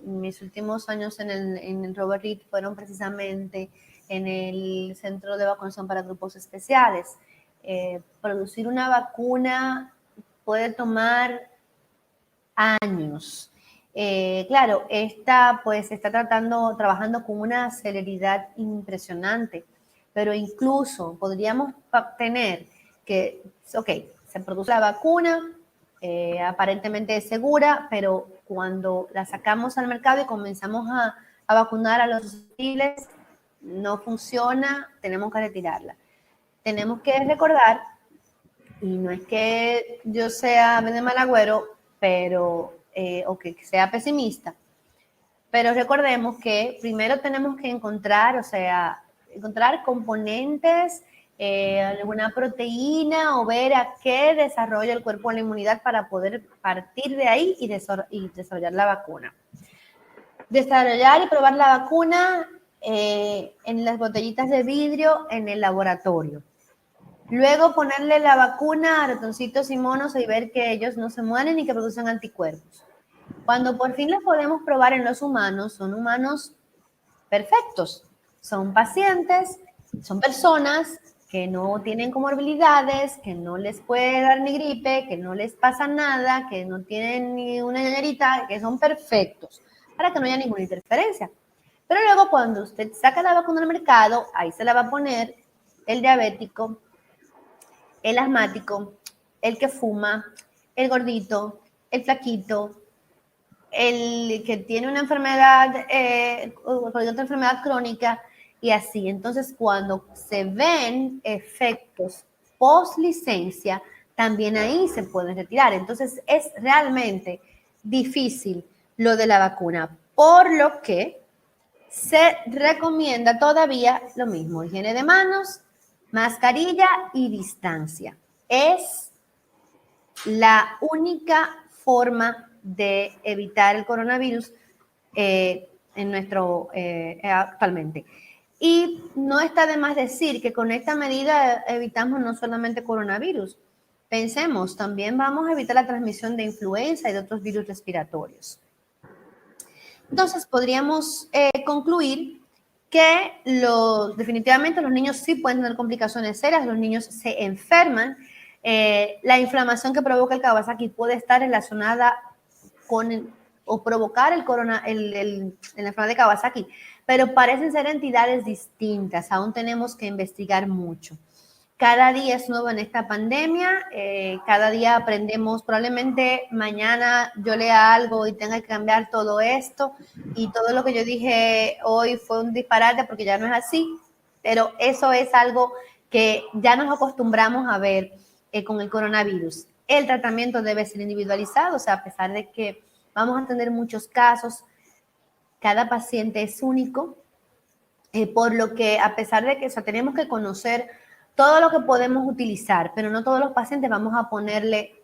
mis últimos años en el Robert Reed fueron precisamente en el Centro de Vacunación para Grupos Especiales. Producir una vacuna puede tomar años. Claro, esta pues está trabajando con una celeridad impresionante, pero incluso podríamos tener que, ok, se produce la vacuna, aparentemente es segura, pero cuando la sacamos al mercado y comenzamos a vacunar a los susceptibles, no funciona, tenemos que retirarla. Tenemos que recordar, y no es que yo sea de mal agüero, pero, o que sea pesimista, pero recordemos que primero tenemos que encontrar componentes, alguna proteína o ver a qué desarrolla el cuerpo la inmunidad para poder partir de ahí y desarrollar la vacuna. Desarrollar y probar la vacuna en las botellitas de vidrio en el laboratorio. Luego ponerle la vacuna a ratoncitos y monos y ver que ellos no se mueren y que producen anticuerpos. Cuando por fin las podemos probar en los humanos, son humanos perfectos. Son pacientes, son personas que no tienen comorbilidades, que no les puede dar ni gripe, que no les pasa nada, que no tienen ni una ñañarita, que son perfectos, para que no haya ninguna interferencia. Pero luego cuando usted saca la vacuna al mercado, ahí se la va a poner el diabético, el asmático, el que fuma, el gordito, el flaquito, el que tiene una enfermedad, otra enfermedad crónica y así. Entonces, cuando se ven efectos post licencia, también ahí se pueden retirar. Entonces, es realmente difícil lo de la vacuna, por lo que se recomienda todavía lo mismo: higiene de manos, mascarilla y distancia. Es la única forma de evitar el coronavirus actualmente. Y no está de más decir que con esta medida evitamos no solamente coronavirus. Pensemos, también vamos a evitar la transmisión de influenza y de otros virus respiratorios. Entonces, podríamos concluir que definitivamente los niños sí pueden tener complicaciones serias, los niños se enferman. La inflamación que provoca el Kawasaki puede estar relacionada con o provocar la enfermedad de Kawasaki, pero parecen ser entidades distintas, aún tenemos que investigar mucho. cada día es nuevo en esta pandemia, cada día aprendemos, probablemente mañana yo lea algo y tenga que cambiar todo esto y todo lo que yo dije hoy fue un disparate porque ya no es así, pero eso es algo que ya nos acostumbramos a ver con el coronavirus. El tratamiento debe ser individualizado, o sea, a pesar de que vamos a tener muchos casos, cada paciente es único, por lo que a pesar de que tenemos que conocer todo lo que podemos utilizar, pero no todos los pacientes vamos a ponerle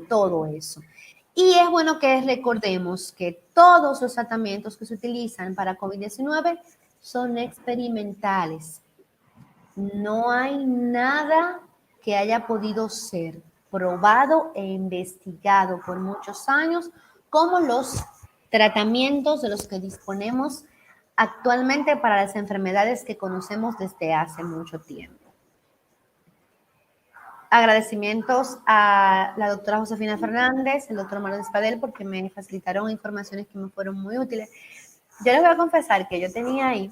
todo eso. Y es bueno que recordemos que todos los tratamientos que se utilizan para COVID-19 son experimentales. No hay nada que haya podido ser probado e investigado por muchos años como los tratamientos de los que disponemos actualmente para las enfermedades que conocemos desde hace mucho tiempo. Agradecimientos a la doctora Josefina Fernández, el doctor Manuel Espadel, porque me facilitaron informaciones que me fueron muy útiles. Yo les voy a confesar que yo tenía ahí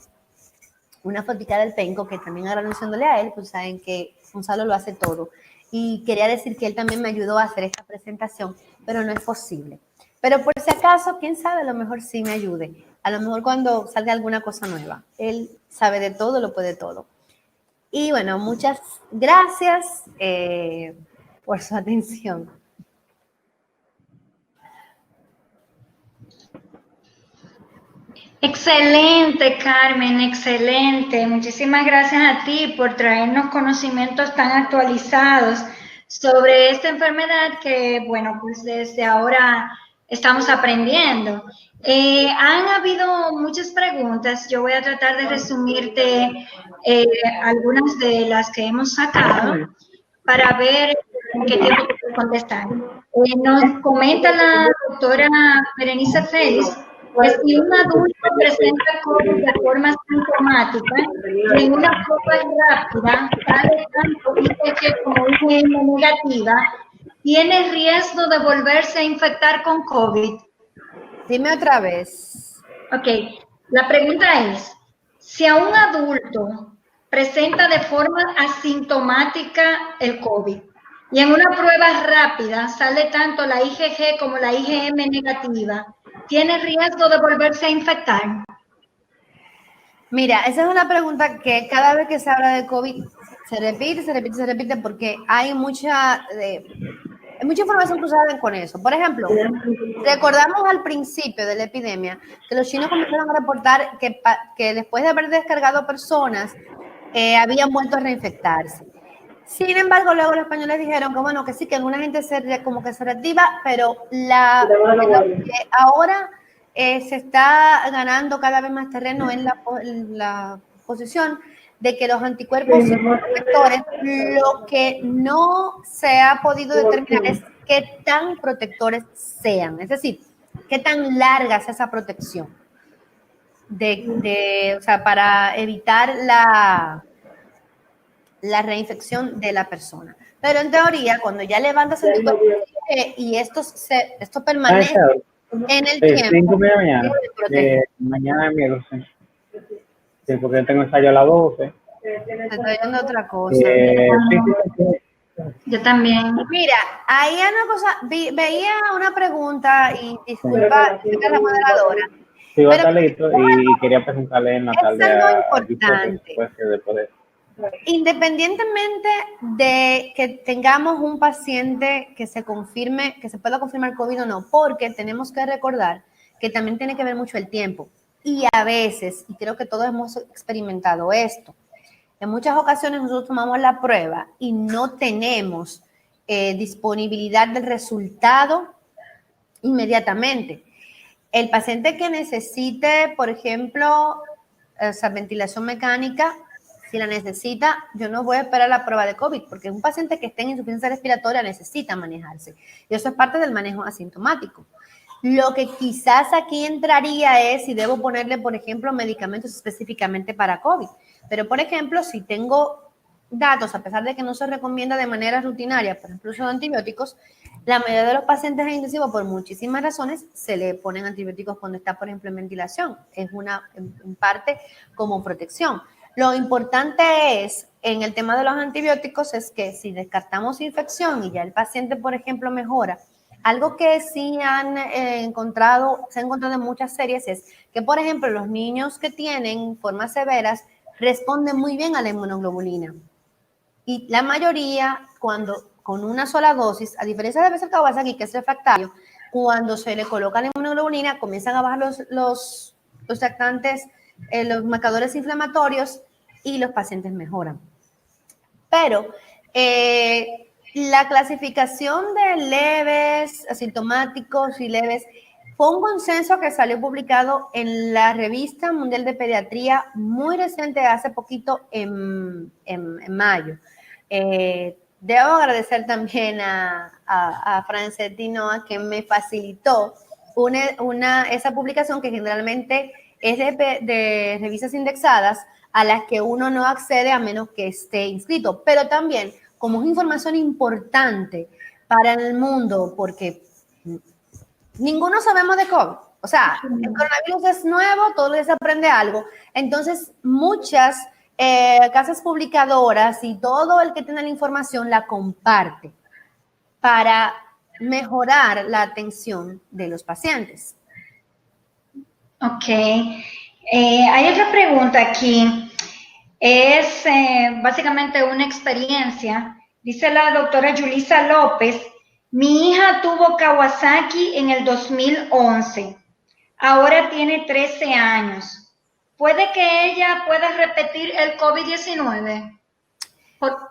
una fotica del penco, que también agradeciéndole a él, pues saben que Gonzalo lo hace todo. Y quería decir que él también me ayudó a hacer esta presentación, pero no es posible. Pero por si acaso, quién sabe, a lo mejor sí me ayude. A lo mejor cuando salga alguna cosa nueva. Él sabe de todo, lo puede todo. Y bueno, muchas gracias por su atención. Excelente, Carmen, excelente. Muchísimas gracias a ti por traernos conocimientos tan actualizados sobre esta enfermedad que, bueno, pues desde ahora estamos aprendiendo. Han habido muchas preguntas. Yo voy a tratar de resumirte algunas de las que hemos sacado para ver en qué tiempo puedo contestar. Nos comenta la doctora Berenice Félix que si un adulto presenta COVID de forma sintomática y en una prueba rápida sale tanto IgG como IgM negativa, ¿tiene riesgo de volverse a infectar con COVID? Dime otra vez. Ok, la pregunta es, si a un adulto presenta de forma asintomática el COVID y en una prueba rápida sale tanto la IgG como la IgM negativa, ¿tiene riesgo de volverse a infectar? Mira, esa es una pregunta que cada vez que se habla de COVID se repite porque hay mucha información cruzada con eso. Por ejemplo, recordamos al principio de la epidemia que los chinos comenzaron a reportar que después de haber descargado personas, habían vuelto a reinfectarse. Sin embargo, luego los españoles dijeron que bueno, que sí, que alguna gente como que se reactiva, pero ahora se está ganando cada vez más terreno en la posición de que los anticuerpos son protectores. Lo que no se ha podido determinar es qué tan protectores sean, es decir, qué tan larga es esa protección o sea, para evitar la reinfección de la persona. Pero en teoría, cuando ya levantas el anticuerpo y esto permanece en el tiempo. 5 de la mañana. Mañana es miércoles. Sí, porque yo tengo ensayo a las 12. Te estoy dando otra cosa. Yo también. Mira, ahí hay una cosa, veía una pregunta y disculpa, soy la moderadora. Sí, va a estar listo y quería presentarle en la tarde. Es algo importante. Después. Independientemente de que tengamos un paciente que se confirme, que se pueda confirmar COVID o no, porque tenemos que recordar que también tiene que ver mucho el tiempo. Y a veces, y creo que todos hemos experimentado esto, en muchas ocasiones nosotros tomamos la prueba y no tenemos disponibilidad del resultado inmediatamente. El paciente que necesite, por ejemplo, ventilación mecánica, si la necesita, yo no voy a esperar la prueba de COVID, porque un paciente que esté en insuficiencia respiratoria necesita manejarse. Y eso es parte del manejo asintomático. Lo que quizás aquí entraría es si debo ponerle, por ejemplo, medicamentos específicamente para COVID. Pero, por ejemplo, si tengo datos, a pesar de que no se recomienda de manera rutinaria, por ejemplo, uso de antibióticos, la mayoría de los pacientes en intensivo, por muchísimas razones, se le ponen antibióticos cuando está, por ejemplo, en ventilación. Es en parte como protección. Lo importante es, en el tema de los antibióticos, es que si descartamos infección y ya el paciente, por ejemplo, mejora, algo que sí se ha encontrado en muchas series es que, por ejemplo, los niños que tienen formas severas responden muy bien a la inmunoglobulina. Y la mayoría, cuando con una sola dosis, a diferencia de veces el Kawasaki, que es refractario, cuando se le coloca la inmunoglobulina, comienzan a bajar los lactantes, los marcadores inflamatorios y los pacientes mejoran. Pero la clasificación de leves, asintomáticos y leves fue un consenso que salió publicado en la Revista Mundial de Pediatría muy reciente, hace poquito, en mayo. Debo agradecer también a Francetti Noa, que me facilitó esa publicación, que generalmente es de revistas indexadas a las que uno no accede a menos que esté inscrito, pero también como es información importante para el mundo, porque ninguno sabemos de COVID. O sea, el coronavirus es nuevo, todos los días se aprende algo. Entonces, muchas casas publicadoras y todo el que tiene la información la comparte para mejorar la atención de los pacientes. Ok. Hay otra pregunta aquí. Es básicamente una experiencia. Dice la doctora Yulisa López: mi hija tuvo Kawasaki en el 2011. Ahora tiene 13 años. ¿Puede que ella pueda repetir el COVID-19?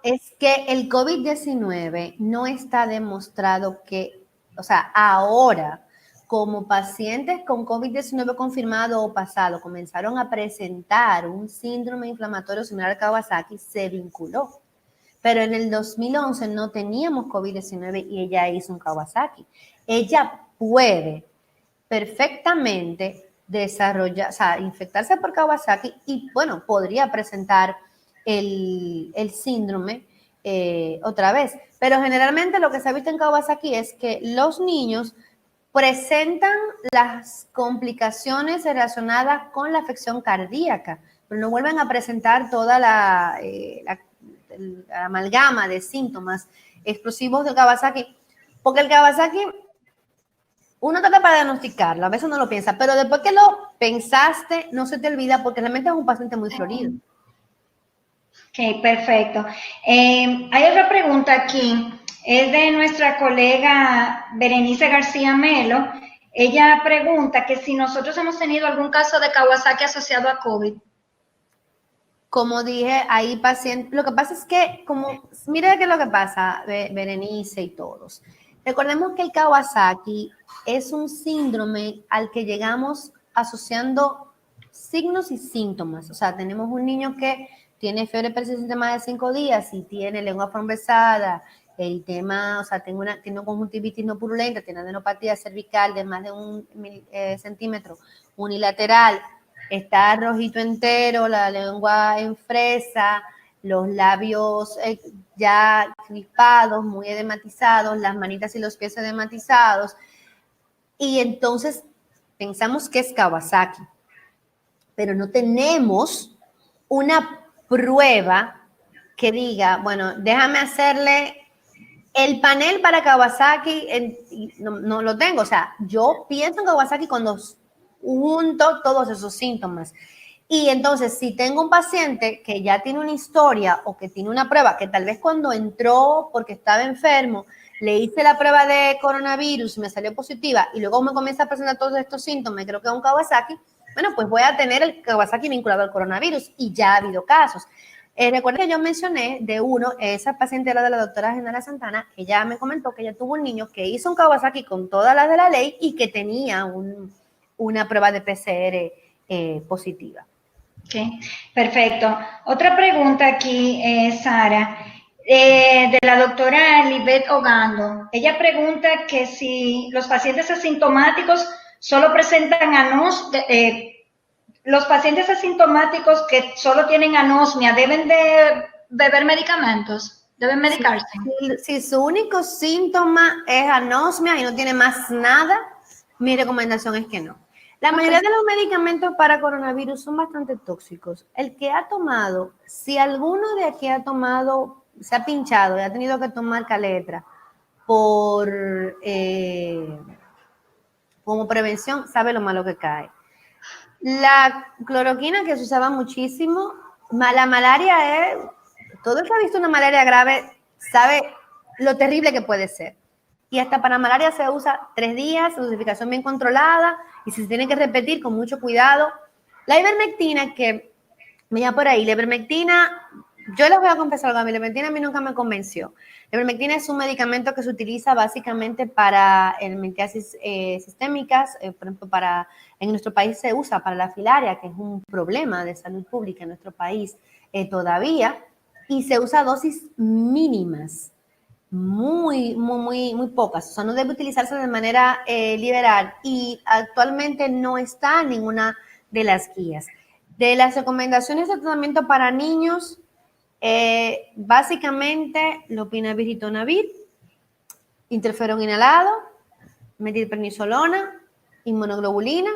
Es que el COVID-19 no está demostrado que, o sea, ahora, como pacientes con COVID-19 confirmado o pasado comenzaron a presentar un síndrome inflamatorio similar al Kawasaki, se vinculó. Pero en el 2011 no teníamos COVID-19 y ella hizo un Kawasaki. Ella puede perfectamente desarrollar, o sea, infectarse por Kawasaki y, bueno, podría presentar el síndrome otra vez. Pero generalmente lo que se ha visto en Kawasaki es que los niños presentan las complicaciones relacionadas con la afección cardíaca, pero no vuelven a presentar toda la amalgama de síntomas explosivos del Kawasaki, porque el Kawasaki uno trata para diagnosticarlo, a veces no lo piensa, pero después que lo pensaste, no se te olvida porque realmente es un paciente muy florido. Ok, perfecto. Hay otra pregunta aquí, es de nuestra colega Berenice García Melo. Ella pregunta que si nosotros hemos tenido algún caso de Kawasaki asociado a COVID. Como dije, hay pacientes, lo que pasa es que, mire qué es lo que pasa, Berenice y todos. Recordemos que el Kawasaki es un síndrome al que llegamos asociando signos y síntomas. O sea, tenemos un niño que tiene fiebre persistente más de 5 días y tiene lengua frombesada, el tema, o sea, tiene una conjuntivitis no purulenta, tiene adenopatía cervical de más de 1 centímetro unilateral, está rojito entero, la lengua en fresa, los labios ya crispados, muy edematizados, las manitas y los pies edematizados. Y entonces pensamos que es Kawasaki, pero no tenemos una prueba que diga, bueno, déjame hacerle el panel para Kawasaki, no lo tengo. O sea, yo pienso en Kawasaki cuando junto todos esos síntomas. Y entonces, si tengo un paciente que ya tiene una historia o que tiene una prueba, que tal vez cuando entró porque estaba enfermo, le hice la prueba de coronavirus y me salió positiva y luego me comienza a presentar todos estos síntomas, creo que es un Kawasaki, bueno, pues voy a tener el Kawasaki vinculado al coronavirus y ya ha habido casos. Recuerden que yo mencioné de esa paciente era de la doctora Genara Santana, que ya me comentó que ella tuvo un niño que hizo un Kawasaki con todas las de la ley y que tenía una prueba de PCR positiva. Ok, perfecto. Otra pregunta aquí, Sara, de la doctora Libet Ogando. Ella pregunta que si los pacientes asintomáticos solo presentan los pacientes asintomáticos que solo tienen anosmia, ¿deben de beber medicamentos? ¿Deben medicarse? Si su único síntoma es anosmia y no tiene más nada, mi recomendación es que no. La mayoría de los medicamentos para coronavirus son bastante tóxicos. El que ha tomado, si alguno de aquí ha tomado, se ha pinchado y ha tenido que tomar Caletra por como prevención, sabe lo malo que cae. La cloroquina, que se usaba muchísimo, la malaria es, todo el que ha visto una malaria grave sabe lo terrible que puede ser. Y hasta para malaria se usa 3 días, dosificación bien controlada, y si se tiene que repetir con mucho cuidado. La ivermectina, que venía por ahí, la ivermectina, yo les voy a confesar algo, la ivermectina a mí nunca me convenció. La ivermectina es un medicamento que se utiliza básicamente para mentiasis sistémicas, por ejemplo, en nuestro país se usa para la filaria, que es un problema de salud pública en nuestro país todavía, y se usa a dosis mínimas. Muy pocas, o sea, no debe utilizarse de manera liberal y actualmente no está en ninguna de las guías. De las recomendaciones de tratamiento para niños, básicamente lopinavir y tonavir, interferón inhalado, metilprednisolona, inmunoglobulina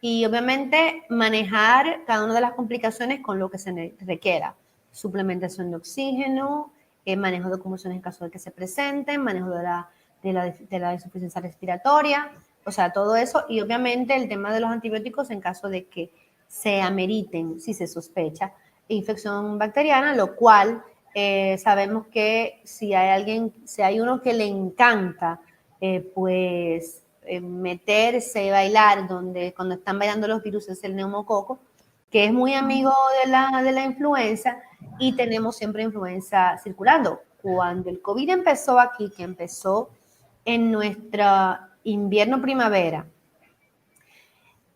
y obviamente manejar cada una de las complicaciones con lo que se requiera. Suplementación de oxígeno, manejo de convulsiones en caso de que se presenten, manejo de la insuficiencia respiratoria, o sea, todo eso. Y obviamente el tema de los antibióticos en caso de que se ameriten, si se sospecha, infección bacteriana, lo cual sabemos que si hay uno que le encanta, meterse, bailar, cuando están bailando los virus es el neumococo, que es muy amigo de la influenza, y tenemos siempre influenza circulando. Cuando el COVID empezó aquí, que empezó en nuestro invierno-primavera,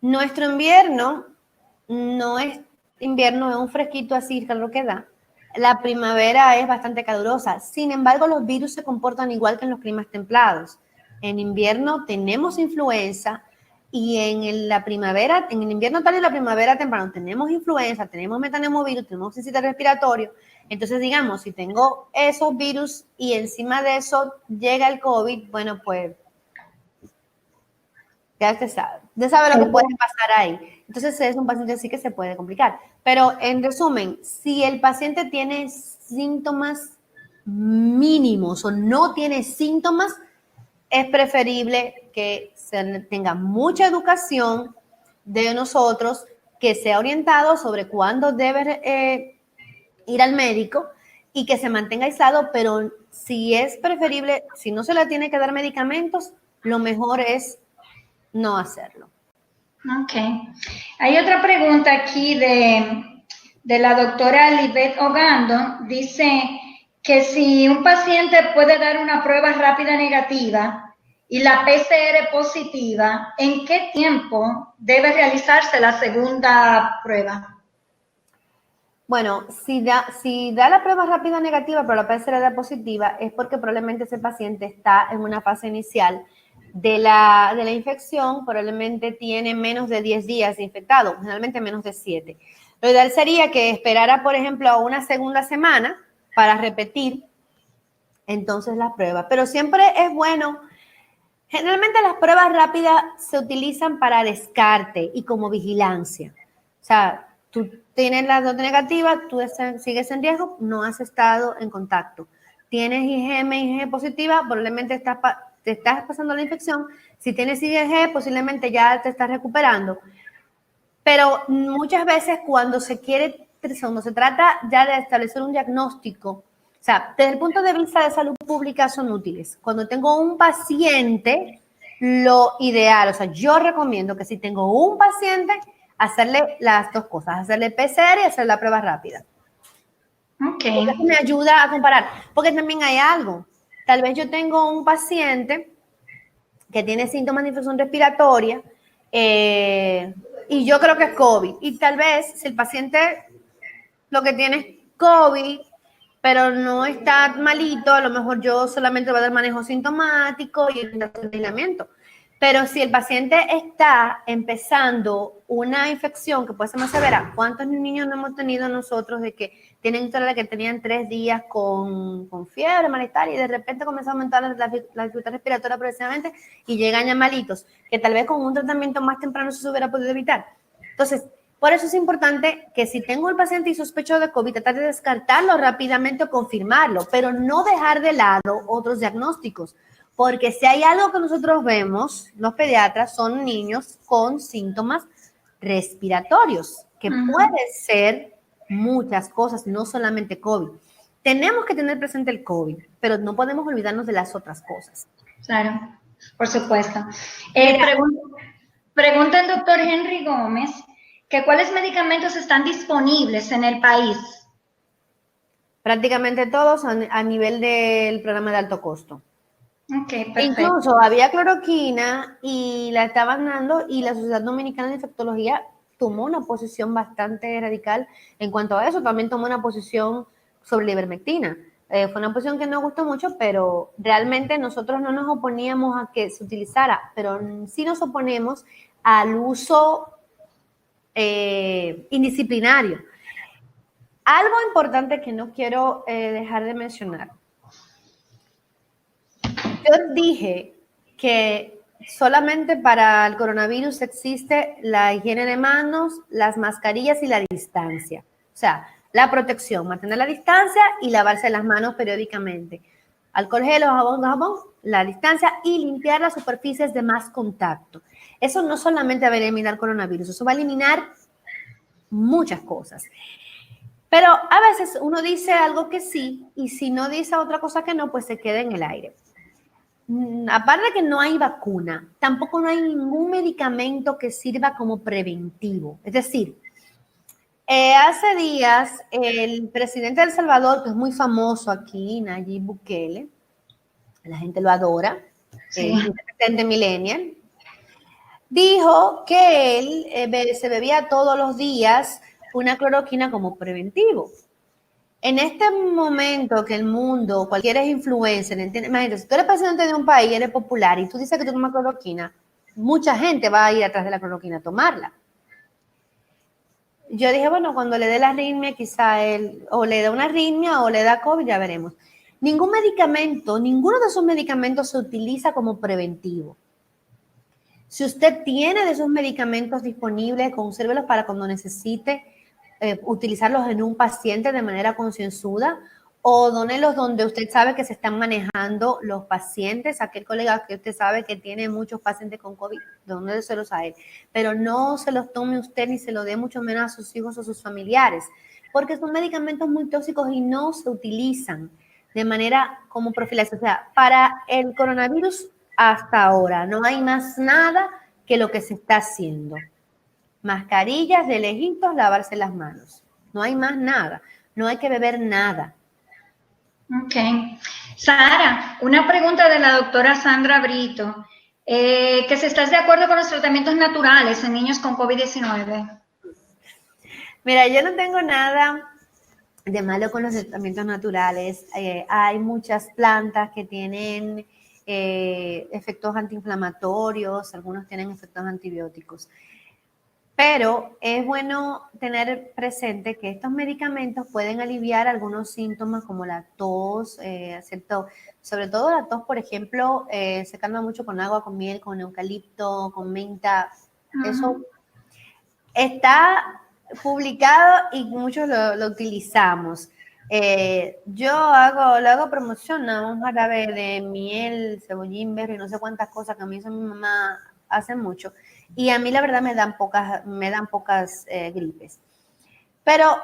nuestro invierno no es invierno, es un fresquito así, que es lo que da. La primavera es bastante calurosa. Sin embargo, los virus se comportan igual que en los climas templados. En invierno tenemos influenza y en el invierno tal y la primavera temprano tenemos influenza, tenemos metanemovirus, tenemos sincicitis respiratorio. Entonces, digamos, si tengo esos virus y encima de eso llega el COVID, bueno, pues ya usted sabe lo que puede pasar ahí. Entonces es un paciente así que se puede complicar. Pero en resumen, si el paciente tiene síntomas mínimos o no tiene síntomas, es preferible que se tenga mucha educación de nosotros, que sea orientado sobre cuándo debe ir al médico y que se mantenga aislado, pero si es preferible, si no se le tiene que dar medicamentos, lo mejor es no hacerlo. Ok. Hay otra pregunta aquí de la doctora Libet Ogando. Dice que si un paciente puede dar una prueba rápida negativa y la PCR positiva, ¿en qué tiempo debe realizarse la segunda prueba? Bueno, si da la prueba rápida negativa, pero la PCR da positiva, es porque probablemente ese paciente está en una fase inicial de la infección, probablemente tiene menos de 10 días de infectado, generalmente menos de 7. Lo ideal sería que esperara, por ejemplo, una segunda semana para repetir entonces las pruebas. Pero siempre es bueno, generalmente las pruebas rápidas se utilizan para descarte y como vigilancia. O sea, tú tienes la dosis negativa, tú sigues en riesgo, no has estado en contacto. Tienes IgM, IgG positiva, probablemente te estás pasando la infección. Si tienes IgG, posiblemente ya te estás recuperando. Pero muchas veces cuando se trata ya de establecer un diagnóstico, o sea, desde el punto de vista de salud pública son útiles. Cuando tengo un paciente, lo ideal, o sea, yo recomiendo que si tengo un paciente, hacerle las dos cosas, hacerle PCR y hacer la prueba rápida. Ok. Porque eso me ayuda a comparar. Porque también hay algo. Tal vez yo tengo un paciente que tiene síntomas de infección respiratoria y yo creo que es COVID. Y tal vez si el paciente lo que tiene es COVID, pero no está malito, a lo mejor yo solamente voy a dar manejo sintomático y el aislamiento. Pero si el paciente está empezando una infección que puede ser más severa, ¿cuántos niños no hemos tenido nosotros de que tienen historias de que tenían 3 días con fiebre, malestar, y de repente comenzó a aumentar la dificultad respiratoria progresivamente y llegan ya malitos, que tal vez con un tratamiento más temprano se hubiera podido evitar. Entonces, por eso es importante que si tengo el paciente y sospecho de COVID, tratar de descartarlo rápidamente o confirmarlo, pero no dejar de lado otros diagnósticos. Porque si hay algo que nosotros vemos, los pediatras, son niños con síntomas respiratorios, que puede ser muchas cosas, no solamente COVID. Tenemos que tener presente el COVID, pero no podemos olvidarnos de las otras cosas. Claro, por supuesto. Pregunta el doctor Henry Gómez que cuáles medicamentos están disponibles en el país. Prácticamente todos a nivel del programa de alto costo. Okay, perfecto. Incluso había cloroquina y la estaban dando, y la Sociedad Dominicana de Infectología tomó una posición bastante radical en cuanto a eso. También tomó una posición sobre la ivermectina. Fue una posición que nos gustó mucho, pero realmente nosotros no nos oponíamos a que se utilizara, pero sí nos oponemos al uso indisciplinario. Algo importante que no quiero dejar de mencionar. Yo dije que solamente para el coronavirus existe la higiene de manos, las mascarillas y la distancia. O sea, la protección, mantener la distancia y lavarse las manos periódicamente. Alcohol gel o jabón, la distancia y limpiar las superficies de más contacto. Eso no solamente va a eliminar coronavirus, eso va a eliminar muchas cosas. Pero a veces uno dice algo que sí, y si no dice otra cosa que no, pues se queda en el aire. Aparte de que no hay vacuna, tampoco no hay ningún medicamento que sirva como preventivo. Es decir, hace días el presidente de El Salvador, que es muy famoso aquí, Nayib Bukele, la gente lo adora, Sí. el presidente millennial, dijo que él se bebía todos los días una cloroquina como preventivo. En este momento que el mundo, cualquiera es influencer, imagínate, si tú eres presidente de un país, eres popular y tú dices que tú tomas cloroquina, mucha gente va a ir atrás de la cloroquina a tomarla. Yo dije, bueno, cuando le dé la arritmia, quizá él o le da una arritmia o le da COVID, ya veremos. Ninguno de esos medicamentos se utiliza como preventivo. Si usted tiene de esos medicamentos disponibles, consérvelos para cuando necesite utilizarlos en un paciente de manera concienzuda, o dónelos donde usted sabe que se están manejando los pacientes, aquel colega que usted sabe que tiene muchos pacientes con COVID, dóneselos a él. Pero no se los tome usted ni se lo dé mucho menos a sus hijos o sus familiares, porque son medicamentos muy tóxicos y no se utilizan de manera como profilaxis. O sea, para el coronavirus hasta ahora no hay más nada que lo que se está haciendo. Mascarillas de lejitos, lavarse las manos. No hay más nada. No hay que beber nada. Ok. Sara, una pregunta de la doctora Sandra Brito. Que si estás de acuerdo con los tratamientos naturales en niños con COVID-19. Mira, yo no tengo nada de malo con los tratamientos naturales. Hay muchas plantas que tienen efectos antiinflamatorios, algunos tienen efectos antibióticos. Pero es bueno tener presente que estos medicamentos pueden aliviar algunos síntomas como la tos, sobre todo la tos, por ejemplo, se calma mucho con agua, con miel, con eucalipto, con menta. Eso está publicado y muchos lo utilizamos. Yo le hago promoción a un jarabe de miel, cebollín verde y no sé cuántas cosas que a mí hizo mi mamá hace mucho. Y a mí la verdad me dan pocas gripes. Pero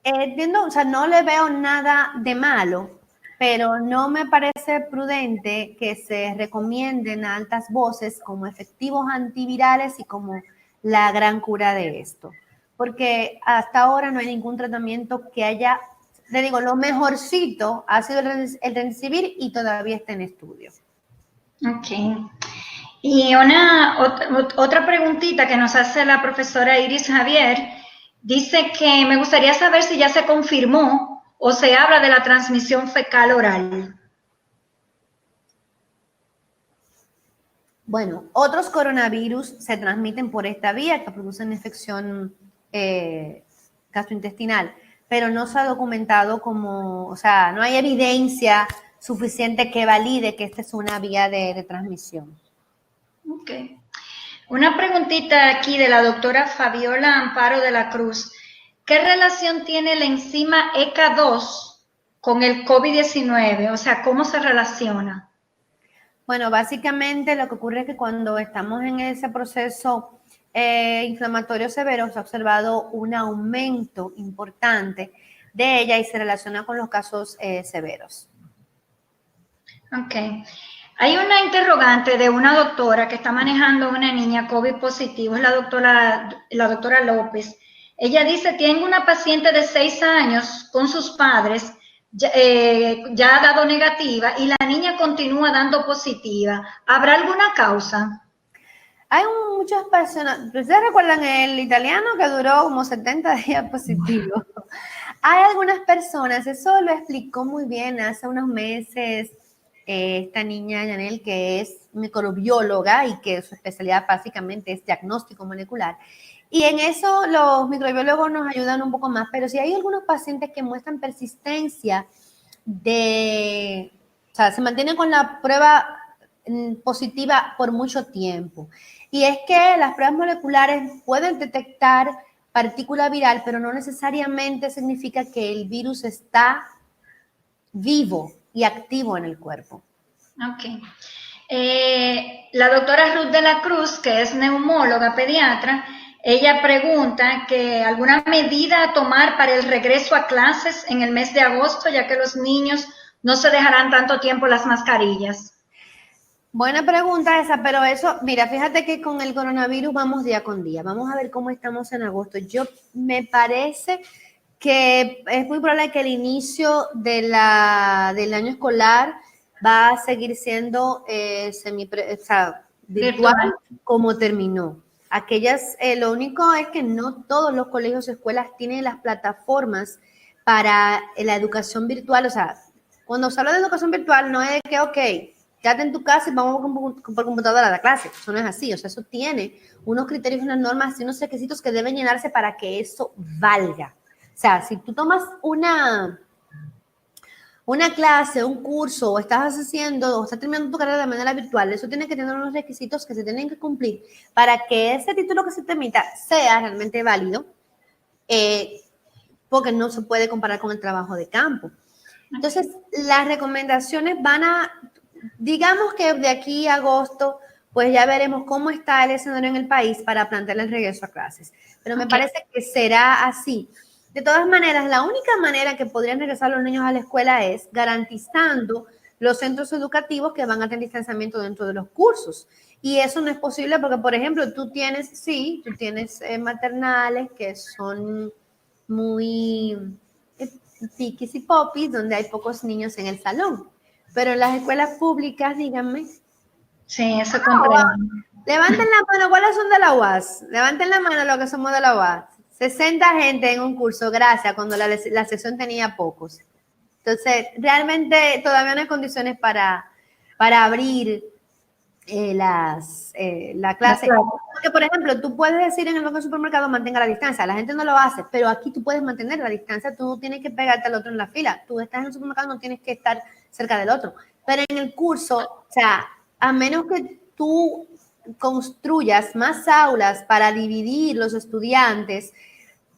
entiendo, o sea, no le veo nada de malo, pero no me parece prudente que se recomienden a altas voces como efectivos antivirales y como la gran cura de esto. Porque hasta ahora no hay ningún tratamiento que haya, le digo, lo mejorcito ha sido el Remdesivir y todavía está en estudio. Ok. Y otra preguntita que nos hace la profesora Iris Javier, dice que me gustaría saber si ya se confirmó o se habla de la transmisión fecal oral. Bueno, otros coronavirus se transmiten por esta vía que producen infección gastrointestinal, pero no se ha documentado o sea, no hay evidencia suficiente que valide que esta es una vía de transmisión. Ok. Una preguntita aquí de la doctora Fabiola Amparo de la Cruz. ¿Qué relación tiene la enzima ECA2 con el COVID-19? O sea, ¿cómo se relaciona? Bueno, básicamente lo que ocurre es que cuando estamos en ese proceso inflamatorio severo, se ha observado un aumento importante de ella y se relaciona con los casos severos. Ok. Hay una interrogante de una doctora que está manejando una niña COVID positivo, es la doctora López. Ella dice, tiene una paciente de 6 años con sus padres, ya ha dado negativa y la niña continúa dando positiva. ¿Habrá alguna causa? Hay muchas personas, ¿ustedes recuerdan el italiano que duró como 70 días positivo? Hay algunas personas, eso lo explicó muy bien hace unos meses esta niña Yanel, que es microbióloga y que su especialidad básicamente es diagnóstico molecular. Y en eso los microbiólogos nos ayudan un poco más, pero si hay algunos pacientes que muestran persistencia o sea, se mantienen con la prueba positiva por mucho tiempo. Y es que las pruebas moleculares pueden detectar partícula viral, pero no necesariamente significa que el virus está vivo y activo en el cuerpo. Ok. La doctora Ruth de la Cruz, que es neumóloga pediatra, ella pregunta que alguna medida a tomar para el regreso a clases en el mes de agosto, ya que los niños no se dejarán tanto tiempo las mascarillas. Buena pregunta esa, pero eso, mira, fíjate que con el coronavirus vamos día con día. Vamos a ver cómo estamos en agosto. Me parece que es muy probable que el inicio del año escolar va a seguir siendo virtual como terminó. Lo único es que no todos los colegios o escuelas tienen las plataformas para la educación virtual. O sea, cuando se habla de educación virtual no es que, ok, quédate en tu casa y vamos por computadora a la clase. Eso no es así. O sea, eso tiene unos criterios, unas normas y unos requisitos que deben llenarse para que eso valga. O sea, si tú tomas una clase, un curso, o estás terminando tu carrera de manera virtual, eso tiene que tener unos requisitos que se tienen que cumplir para que ese título que se te emita sea realmente válido, porque no se puede comparar con el trabajo de campo. Entonces, las recomendaciones digamos que de aquí a agosto, pues ya veremos cómo está el escenario en el país para plantear el regreso a clases. Pero me parece que será así. De todas maneras, la única manera que podrían regresar los niños a la escuela es garantizando los centros educativos que van a tener distanciamiento dentro de los cursos. Y eso no es posible porque, por ejemplo, tú tienes maternales que son muy piquis y popis, donde hay pocos niños en el salón. Pero en las escuelas públicas, díganme. Sí, eso comprendo. Levanten la mano, ¿cuáles son de la UAS? Levanten la mano los que somos de la UAS. 60 gente en un curso, gracias, cuando la sección tenía pocos. Entonces, realmente todavía no hay condiciones para abrir la clase. Porque, por ejemplo, tú puedes decir en el banco del supermercado mantenga la distancia. La gente no lo hace, pero aquí tú puedes mantener la distancia. Tú no tienes que pegarte al otro en la fila. Tú estás en el supermercado, no tienes que estar cerca del otro. Pero en el curso, o sea, a menos que tú construyas más aulas para dividir los estudiantes,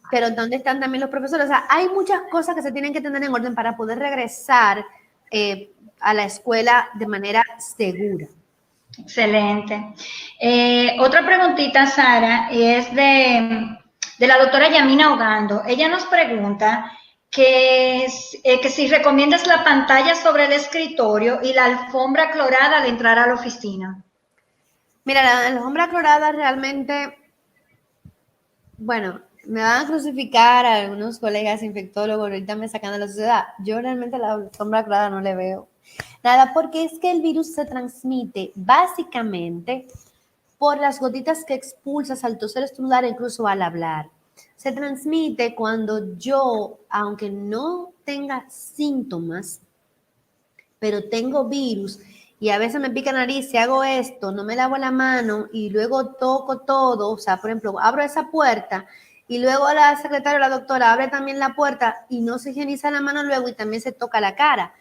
pero ¿dónde están también los profesores? O sea, hay muchas cosas que se tienen que tener en orden para poder regresar a la escuela de manera segura. Excelente. Otra preguntita, Sara, es de la doctora Yamina Ogando. Ella nos pregunta que si recomiendas la pantalla sobre el escritorio y la alfombra clorada al entrar a la oficina. Mira, la alfombra clorada realmente, bueno, me van a crucificar a algunos colegas infectólogos, ahorita me sacan de la sociedad. Yo realmente la alfombra clorada no le veo nada, porque es que el virus se transmite básicamente por las gotitas que expulsas al toser, estornudar, incluso al hablar. Se transmite cuando yo, aunque no tenga síntomas, pero tengo virus y a veces me pica la nariz, si hago esto, no me lavo la mano y luego toco todo, o sea, por ejemplo, abro esa puerta y luego la secretaria o la doctora abre también la puerta y no se higieniza la mano luego y también se toca la cara.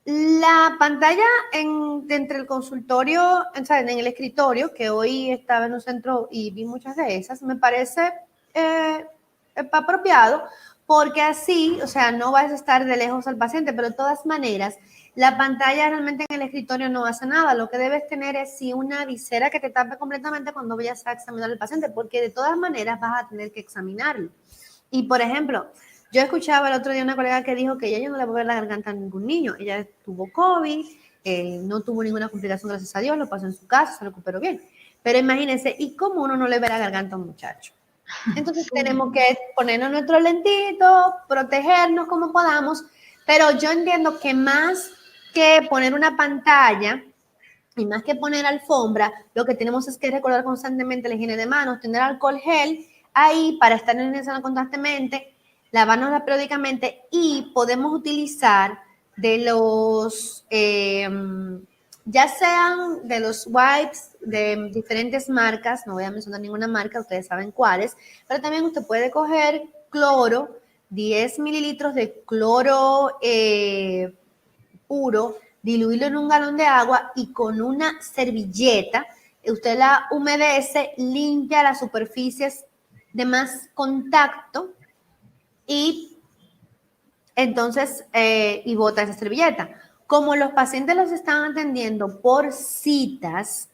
La pantalla entre el consultorio, o sea, en el escritorio, que hoy estaba en un centro y vi muchas de esas, me parece apropiado, porque así, o sea, no vas a estar de lejos al paciente, pero de todas maneras, la pantalla realmente en el escritorio no hace nada. Lo que debes tener es sí una visera que te tape completamente cuando vayas a examinar al paciente, porque de todas maneras vas a tener que examinarlo. Y, por ejemplo, yo escuchaba el otro día una colega que dijo que ella no le va a ver la garganta a ningún niño. Ella tuvo COVID, no tuvo ninguna complicación, gracias a Dios, lo pasó en su casa, se recuperó bien. Pero imagínense, ¿y cómo uno no le ve la garganta a un muchacho? Entonces tenemos que ponernos nuestro lentito, protegernos como podamos, pero yo entiendo que más que poner una pantalla y más que poner alfombra, lo que tenemos es que recordar constantemente la higiene de manos, tener alcohol gel ahí para estar higienizando constantemente, lavarnos periódicamente y podemos utilizar de los, ya sean de los wipes de diferentes marcas, no voy a mencionar ninguna marca, ustedes saben cuáles, pero también usted puede coger cloro, 10 mililitros de cloro puro, diluirlo en un galón de agua y con una servilleta, usted la humedece, limpia las superficies de más contacto y entonces, y bota esa servilleta. Como los pacientes los están atendiendo por citas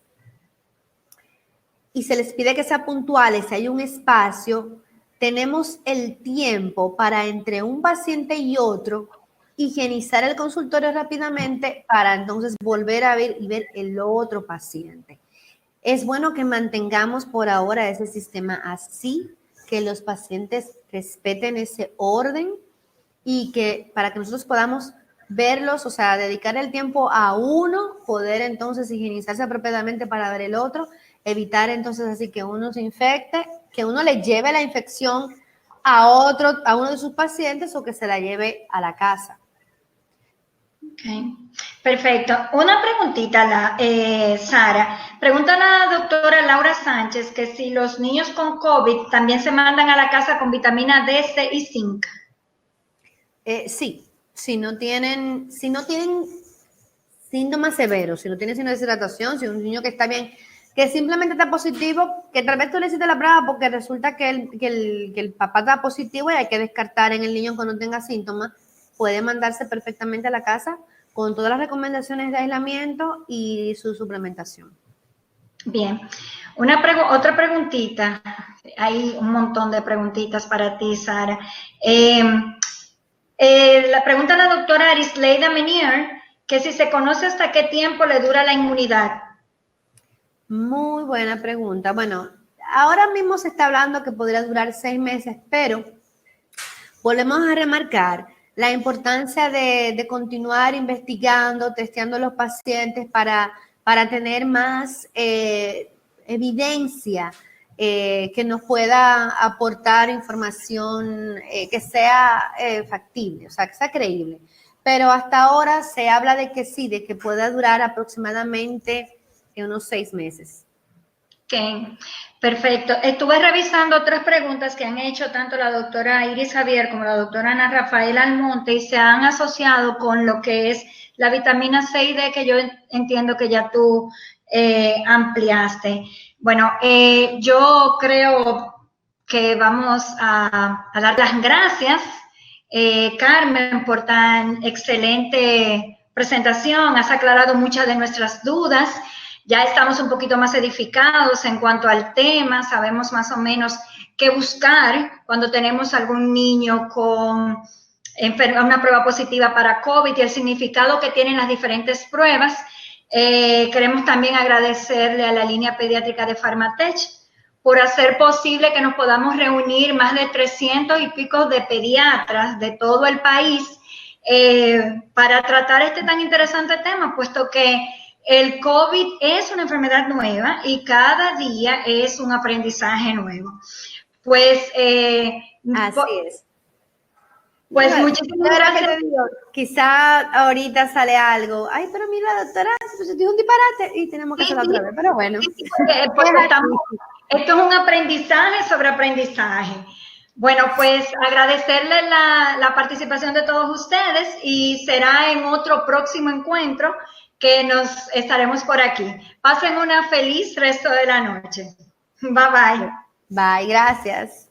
y se les pide que sean puntuales, si hay un espacio, tenemos el tiempo para entre un paciente y otro higienizar el consultorio rápidamente para entonces volver a ver y ver el otro paciente. Es bueno que mantengamos por ahora ese sistema así, que los pacientes respeten ese orden y que para que nosotros podamos verlos, o sea, dedicar el tiempo a uno, poder entonces higienizarse apropiadamente para ver el otro, evitar entonces así que uno se infecte, que uno le lleve la infección a uno de sus pacientes o que se la lleve a la casa. Okay. Perfecto. Una preguntita, Sara. Pregunta la doctora Laura Sánchez que si los niños con COVID también se mandan a la casa con vitamina D, C y zinc. Sí, si no tienen síntomas severos, si no tienen signos de deshidratación, si un niño que está bien, que simplemente está positivo, que tal vez tú le hiciste la prueba porque resulta que el papá está positivo y hay que descartar en el niño que no tenga síntomas, puede mandarse perfectamente a la casa con todas las recomendaciones de aislamiento y su suplementación. Bien. Otra preguntita. Hay un montón de preguntitas para ti, Sara. La pregunta a la doctora Arisleida Menier, que si se conoce hasta qué tiempo le dura la inmunidad. Muy buena pregunta. Bueno, ahora mismo se está hablando que podría durar 6 meses, pero volvemos a remarcar la importancia de continuar investigando, testeando a los pacientes para tener más evidencia que nos pueda aportar información que sea factible, o sea, que sea creíble. Pero hasta ahora se habla de que sí, de que pueda durar aproximadamente unos 6 meses. Ok, perfecto. Estuve revisando 3 preguntas que han hecho tanto la doctora Iris Javier como la doctora Ana Rafael Almonte y se han asociado con lo que es la vitamina C y D, que yo entiendo que ya tú ampliaste. Bueno, yo creo que vamos a dar las gracias, Carmen, por tan excelente presentación. Has aclarado muchas de nuestras dudas. Ya estamos un poquito más edificados en cuanto al tema, sabemos más o menos qué buscar cuando tenemos algún niño con una prueba positiva para COVID y el significado que tienen las diferentes pruebas. Queremos también agradecerle a la línea pediátrica de Pharmatech por hacer posible que nos podamos reunir más de 300 y pico de pediatras de todo el país para tratar este tan interesante tema, puesto que el COVID es una enfermedad nueva y cada día es un aprendizaje nuevo. Pues, así es. Pues bueno, muchísimas gracias. Quizá ahorita sale algo. Ay, pero mira, doctora, pues dijo un disparate y tenemos que hacerlo otra vez. Pero bueno. Pues Esto es un aprendizaje sobre aprendizaje. Bueno, pues agradecerle la participación de todos ustedes y será en otro próximo encuentro que nos estaremos por aquí. Pasen una feliz resto de la noche. Bye, bye. Bye, gracias.